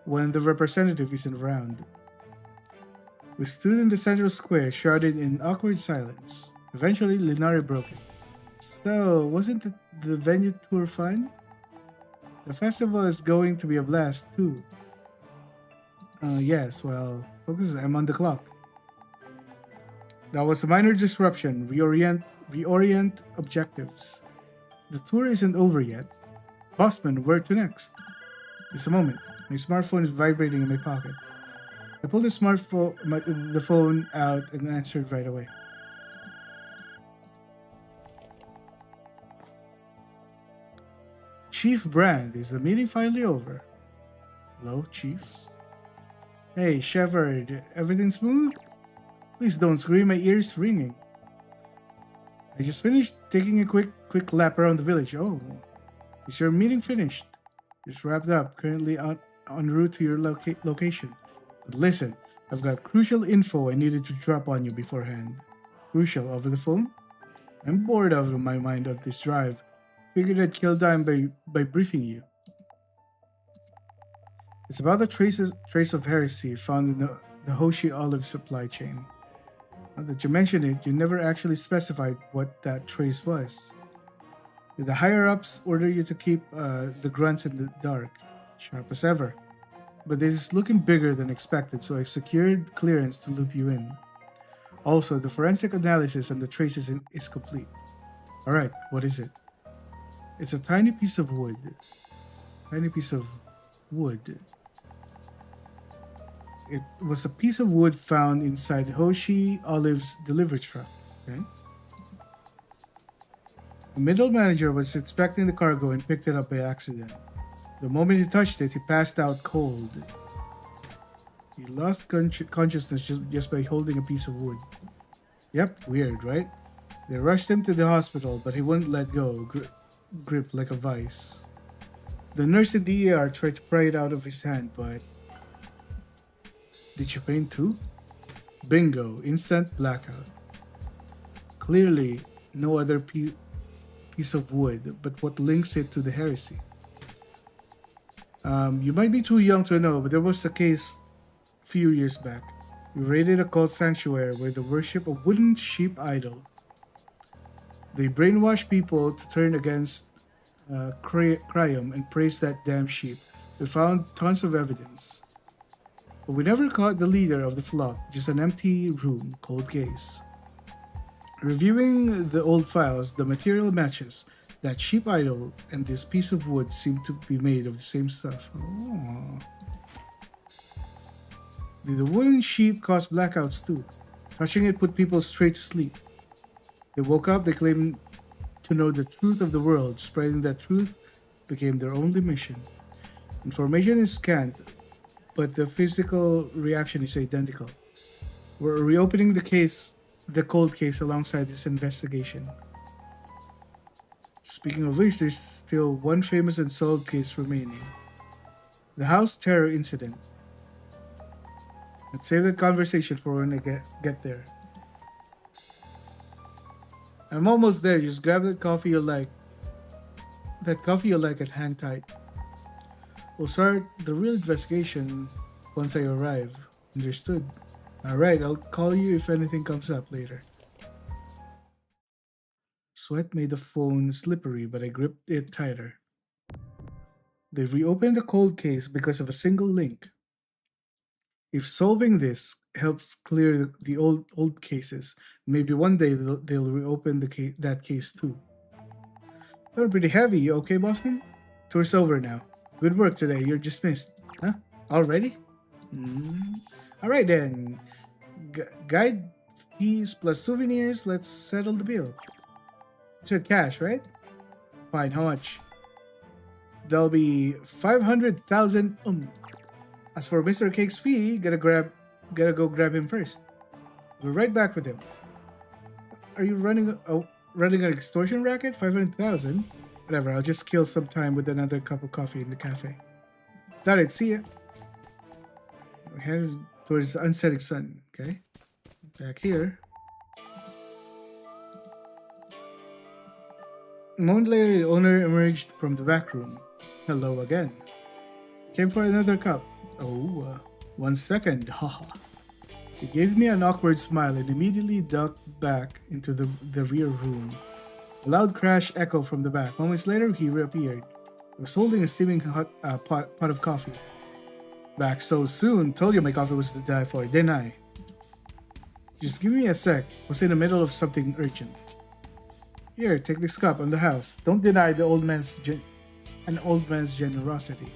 when the representative isn't around. We stood in the central square, shrouded in awkward silence. Eventually, Linari broke it. So, wasn't the venue tour fun? The festival is going to be a blast, too. Yes, well, focus, I'm on the clock. That was a minor disruption. Reorient objectives. The tour isn't over yet. Bossman, where to next? Just a moment. My smartphone is vibrating in my pocket. I pulled the phone out and answered right away. Chief Brand, is the meeting finally over? Hello, Chief? Hey, Shepard, everything smooth? Please don't scream, my ears ringing. I just finished taking a quick lap around the village. Oh, is your meeting finished? Just wrapped up, currently en route to your location. But listen, I've got crucial info I needed to drop on you beforehand. Crucial over the phone? I'm bored out of my mind on this drive. Figured I'd kill time by briefing you. It's about the trace of heresy found in the Hoshi olive supply chain. Now that you mention it, you never actually specified what that trace was. Did the higher ups order you to keep the grunts in the dark? Sharp as ever. But this is looking bigger than expected, so I secured clearance to loop you in. Also, the forensic analysis on the traces is complete. Alright, what is it? It's a tiny piece of wood. Tiny piece of wood. It was a piece of wood found inside Hoshi Olive's delivery truck. Okay. The middle manager was inspecting the cargo and picked it up by accident. The moment he touched it, he passed out cold. He lost consciousness just by holding a piece of wood. Yep, weird, right? They rushed him to the hospital, but he wouldn't let go, grip like a vice. The nurse in the ER tried to pry it out of his hand, but... Did you faint too? Bingo, instant blackout. Clearly, no other piece of wood, but what links it to the heresy? You might be too young to know, but there was a case a few years back. We raided a cult sanctuary where they worship a wooden sheep idol. They brainwash people to turn against Cryum and praise that damn sheep. We found tons of evidence. But we never caught the leader of the flock, just an empty room, cold case. Reviewing the old files, the material matches. That sheep idol and this piece of wood seem to be made of the same stuff. Oh. Did the wooden sheep cause blackouts too? Touching it put people straight to sleep. They woke up, they claimed to know the truth of the world. Spreading that truth became their only mission. Information is scant, but the physical reaction is identical. We're reopening the cold case alongside this investigation. Speaking of which, there's still one famous unsolved case remaining. The house terror incident. Let's save that conversation for when I get there. I'm almost there, just grab that coffee you like. That coffee you like and hang tight. We'll start the real investigation once I arrive. Understood? Alright, I'll call you if anything comes up later. Sweat made the phone slippery, but I gripped it tighter. They reopened the cold case because of a single link. If solving this helps clear the old cases, maybe one day they'll reopen that case too. Feeling pretty heavy, you okay, bossman? Tour's over now. Good work today, you're dismissed. Huh? Already? Alright then. Guide fees plus souvenirs, let's settle the bill. You said cash, right? Fine, how much? That'll be 500,000. As for Mr. Cake's fee, gotta go grab him first. We're right back with him. Are you running an extortion racket? 500,000? Whatever, I'll just kill some time with another cup of coffee in the cafe. Got it, see ya. We're headed towards the unsetting sun, okay? Back here. A moment later, the owner emerged from the back room. Hello again. Came for another cup. Oh, 1 second, haha. He gave me an awkward smile and immediately ducked back into the rear room. A loud crash echoed from the back. Moments later, he reappeared. He was holding a steaming hot pot of coffee. Back so soon. Told you my coffee was to die for, didn't I? Just give me a sec. Was in the middle of something urgent. Here, take this cup on the house. Don't deny an old man's generosity.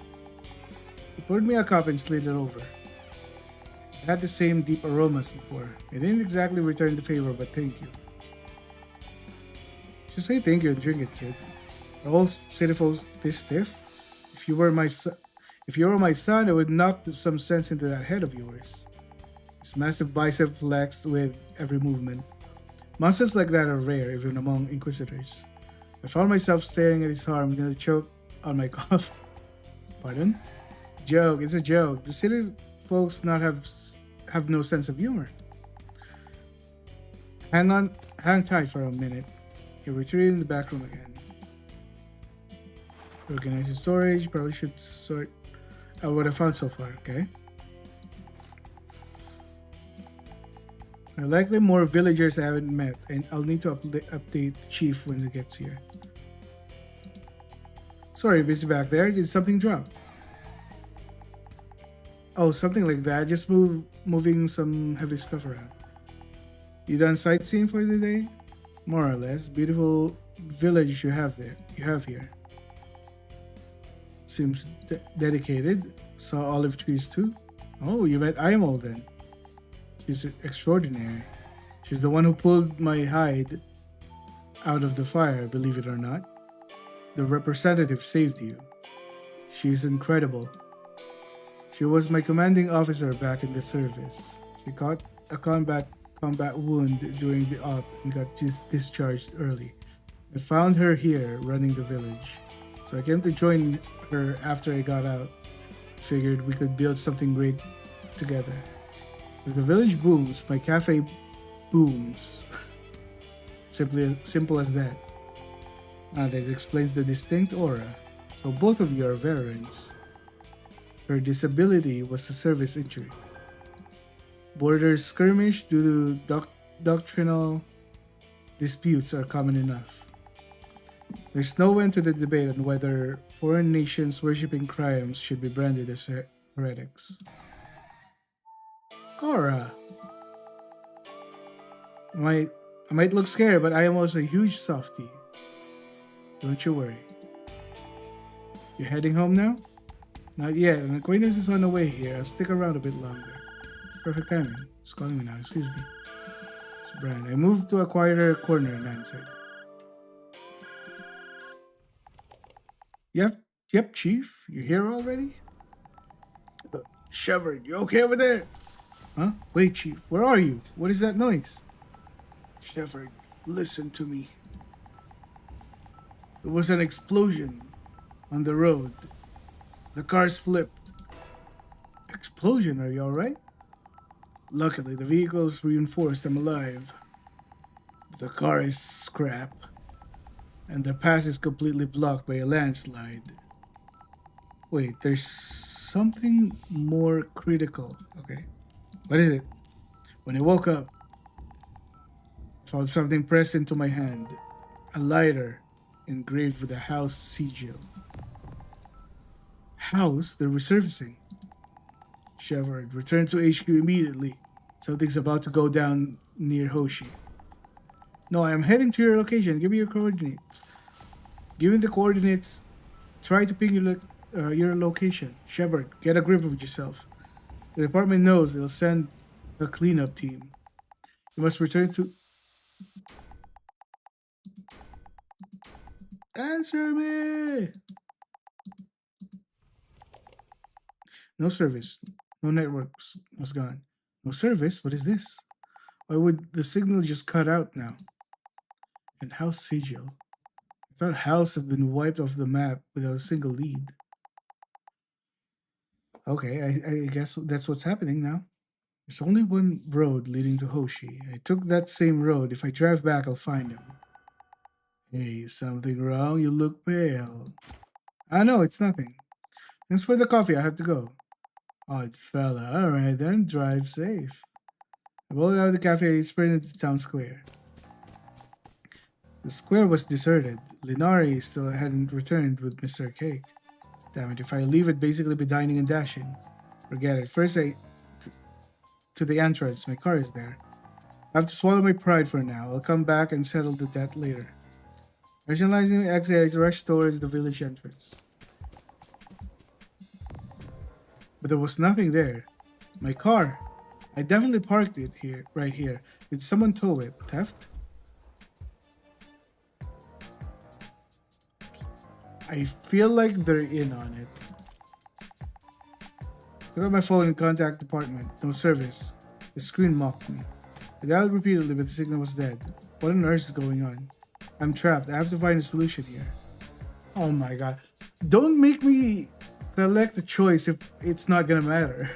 He poured me a cup and slid it over. It had the same deep aromas before. I didn't exactly return the favor, but thank you. Just say thank you and drink it, kid. Are all city folks this stiff? If you were my son, I would knock some sense into that head of yours. His massive bicep flexed with every movement. Monsters like that are rare, even among Inquisitors. I found myself staring at his arm, gonna choke on my cough. Pardon? Joke, it's a joke. The city folks not have no sense of humor. Hang tight for a minute. He retreated in the back room again. Organize his storage, probably should sort what I found so far, okay? There are likely more villagers I haven't met, and I'll need to update the chief when he gets here. Sorry, busy back there. Did something drop? Oh, something like that. Just moving some heavy stuff around. You done sightseeing for the day? More or less. Beautiful village you have there. You have here. Seems dedicated. Saw olive trees too. Oh, you met Imo then. She's extraordinary. She's the one who pulled my hide out of the fire, believe it or not. The representative saved you. She is incredible. She was my commanding officer back in the service. She caught a combat wound during the op and got discharged early. I found her here running the village. So I came to join her after I got out. Figured we could build something great together. If the village booms, my cafe booms. Simple as that. That explains the distinct aura. So both of you are veterans. Her disability was a service injury. Border skirmish due to doctrinal disputes are common enough. There's no end to the debate on whether foreign nations worshipping Cryams should be branded as heretics. Aura. I might look scared, but I am also a huge softie. Don't you worry. You heading home now? Not yet. An acquaintance is on the way here. I'll stick around a bit longer. Perfect timing. He's calling me now. Excuse me. It's Brian. I moved to a quieter corner and answered. Yep, Chief. You here already? Shepard, you okay over there? Huh? Wait, Chief. Where are you? What is that noise? Shepard, listen to me. There was an explosion on the road. The cars flipped. Explosion, are you alright? Luckily, the vehicle's reinforced I'm alive. The car is scrap. And the pass is completely blocked by a landslide. Wait, there's something more critical. Okay. What is it? When I woke up, I found something pressed into my hand. A lighter engraved with a house sigil. House? They're resurfacing. Shepard, return to HQ immediately. Something's about to go down near Hoshi. No, I am heading to your location. Give me your coordinates. Given the coordinates, try to ping your location. Shepard, get a grip of yourself. The department knows they'll send a cleanup team. You must return to... Answer me! No service. No networks. Was gone. No service? What is this? Why would the signal just cut out now? And house sigil. I thought house had been wiped off the map without a single lead. Okay, I guess that's what's happening now. There's only one road leading to Hoshi. I took that same road. If I drive back, I'll find him. Hey, something wrong? You look pale. Ah, no, it's nothing. Thanks for the coffee. I have to go. Odd fella. Alright then, drive safe. I rolled out of the cafe and sprinted into the town square. The square was deserted. Linari still hadn't returned with Mr. Cake. Damn it, if I leave it, basically be dining and dashing. Forget it. First, to the entrance. My car is there. I have to swallow my pride for now. I'll come back and settle the debt later. Rationalizing the exit, I rushed towards the village entrance. But there was nothing there. My car. I definitely parked it here, right here. Did someone tow it? Theft? I feel like they're in on it. Took out my phone and contact department. No service. The screen mocked me. I dialed repeatedly, but the signal was dead. What on earth is going on? I'm trapped. I have to find a solution here. Oh my god. Don't make me select a choice if it's not gonna matter.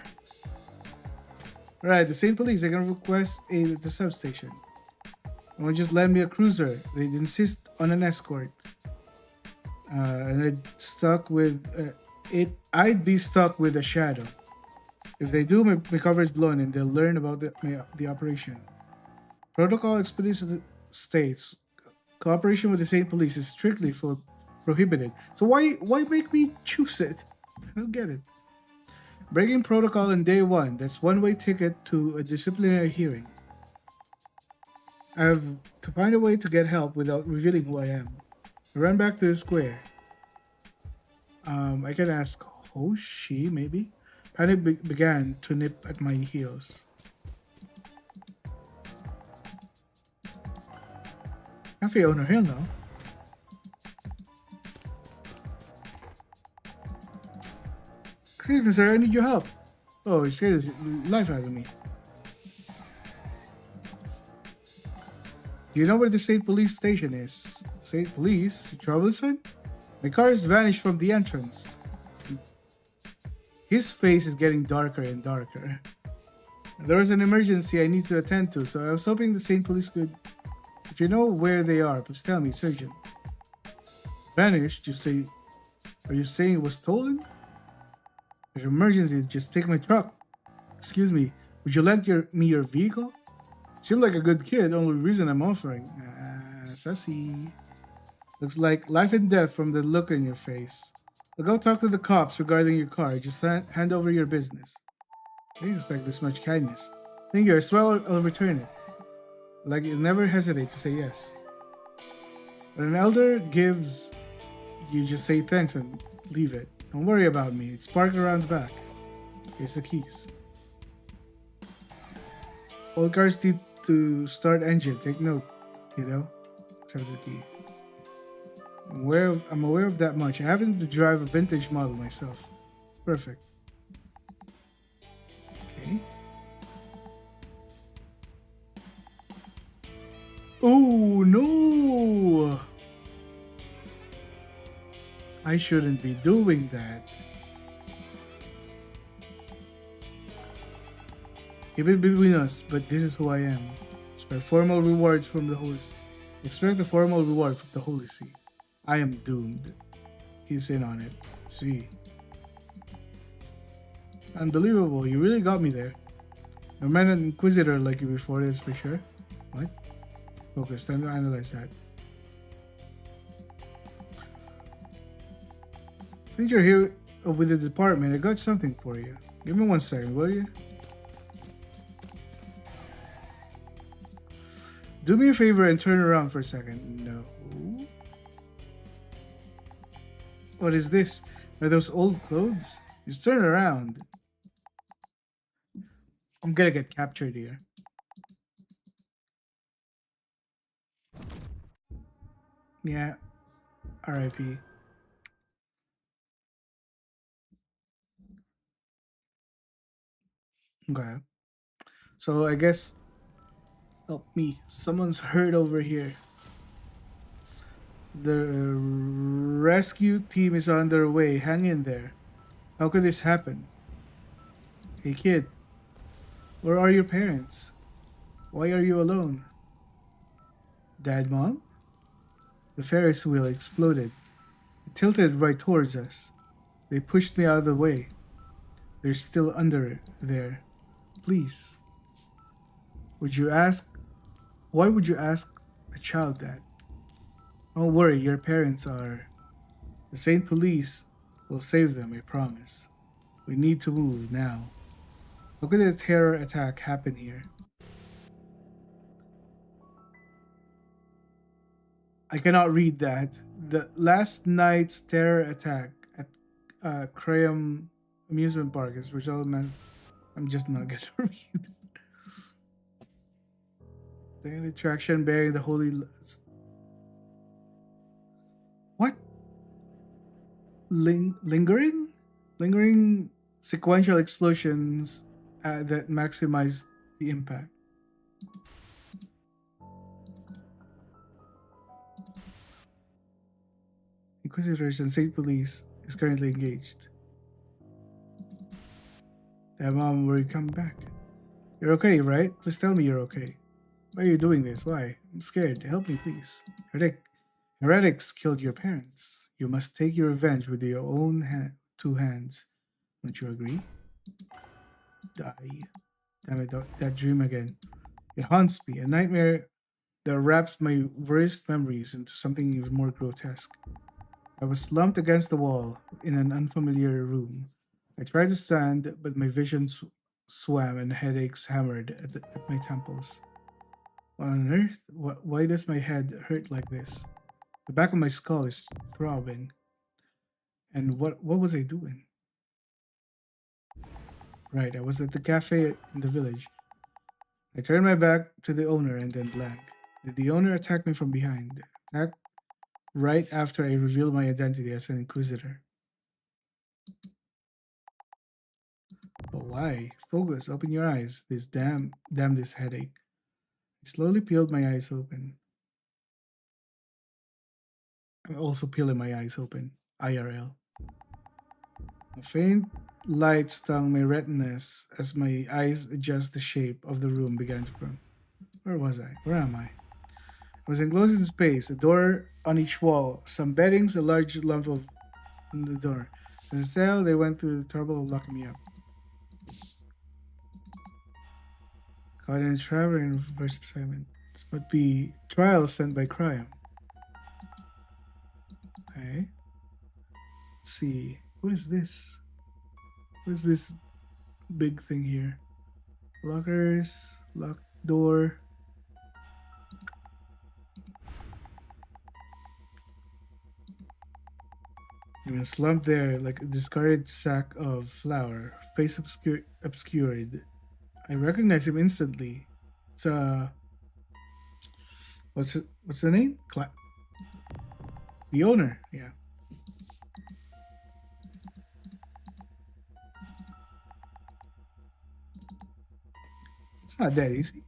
Alright, the same police. I can request aid at the substation. Won't just lend me a cruiser. They'd insist on an escort. And I stuck with I'd be stuck with a shadow. If they do, my cover is blown and they'll learn about the operation. Protocol explicitly states cooperation with the state police is strictly prohibited. So why make me choose it? I don't get it. Breaking protocol on day one, that's one-way ticket to a disciplinary hearing. I have to find a way to get help without revealing who I am. I run back to the square. I can ask Hoshi, maybe? Panic began to nip at my heels. Cafe owner Hill now. Excuse me, sir, I need your help. Oh, you scared the life out of me. Do you know where the state police station is? State police? Troublesome? My car has vanished from the entrance. His face is getting darker and darker. There was an emergency I need to attend to, so I was hoping the state police could... If you know where they are, please tell me, Surgeon. Vanished? You say... Are you saying it was stolen? There's an emergency, just take my truck. Excuse me, would you lend me your vehicle? Seem like a good kid, only reason I'm offering. Sassy. Looks like life and death from the look in your face. I'll go talk to the cops regarding your car. Just hand over your business. I didn't expect this much kindness. Thank you, I swear I'll return it. Like you never hesitate to say yes. When an elder gives, you just say thanks and leave it. Don't worry about me. It's parked around the back. Here's the keys. All cars need to start engine. Take note, kiddo. Except the key. I'm aware of that much. I happen to drive a vintage model myself. It's perfect. Okay. Oh no! I shouldn't be doing that. Keep it between us, but this is who I am. Expect formal rewards from the Holy See. Expect a formal reward from the Holy See. I am doomed. He's in on it. See. Unbelievable, you really got me there. I met an Inquisitor like you before, that's for sure. What? Focus, time to analyze that. Since you're here with the department, I got something for you. Give me 1 second, will you? Do me a favor and turn around for a second. No. What is this? Are those old clothes? Just turn around. I'm gonna get captured here. Yeah. R.I.P. Okay. So I guess... Help me. Someone's hurt over here. The rescue team is on their way. Hang in there. How could this happen? Hey kid, where are your parents? Why are you alone? Dad, Mom? The Ferris wheel exploded. It tilted right towards us. They pushed me out of the way. They're still under there. Please. Would you ask... Why would you ask a child that? Don't worry, your parents are... The Saint Police will save them, I promise. We need to move now. How could a terror attack happen here? I cannot read that. The last night's terror attack at Crayum Amusement Park is resulted. I'm just not gonna read. The attraction bearing the holy. What? Lingering sequential explosions that maximize the impact. Inquisitors and State Police is currently engaged. Mom, were you coming back? You're okay, right? Please tell me you're okay. Why are you doing this? Why? I'm scared. Help me, please. Heretics killed your parents. You must take your revenge with your own two hands. Don't you agree? Die. Damn it, that dream again. It haunts me, a nightmare that wraps my worst memories into something even more grotesque. I was slumped against the wall in an unfamiliar room. I tried to stand, but my vision swam and headaches hammered at my temples. What on earth? Why does my head hurt like this? The back of my skull is throbbing. And what was I doing? Right, I was at the cafe in the village. I turned my back to the owner and then blank. Did the owner attack me from behind? Attack right after I revealed my identity as an Inquisitor. But why? Focus, open your eyes. Damn this headache. I slowly peeled my eyes open. I'm also peeling my eyes open. IRL. A faint light stung my retinas as my eyes adjust the shape of the room began to grow. Where was I? Where am I? I was enclosed in space, a door on each wall, some beddings, a large lump of in the door. As a cell, they went through the trouble of locking me up. Caught in a trap and first assignment. This would be trials sent by crime. Okay. Let's see. What is this? What is this big thing here? Lockers, locked door. Even slumped there like a discarded sack of flour, face obscured. I recognize him instantly. It's what's the name? The owner. Yeah. It's not that easy.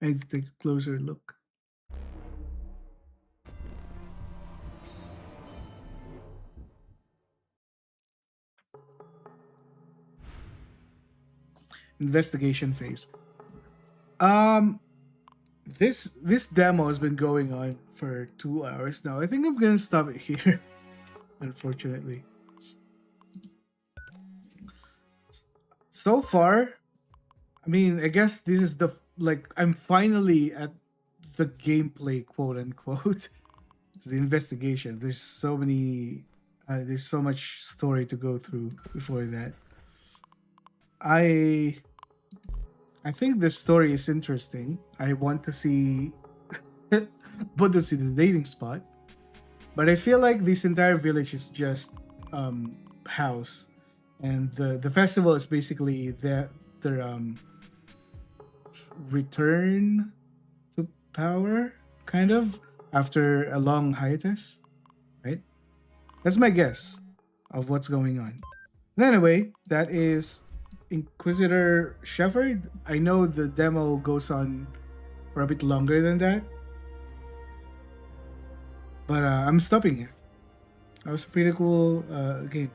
I need to take a closer look. Investigation phase. Um, this demo has been going on for 2 hours now. I think I'm gonna stop it here. Unfortunately, so far, I mean, I guess this is the like I'm finally at the gameplay, quote unquote. It's the investigation. There's so much story to go through before that. I I think the story is interesting. I want to see want to see the dating spot. But I feel like this entire village is just house. And the festival is basically their return to power, kind of, after a long hiatus, right? That's my guess of what's going on. And anyway, that is Inquisitor Shepherd. I know the demo goes on for a bit longer than that, but I'm stopping here. That was a pretty cool game.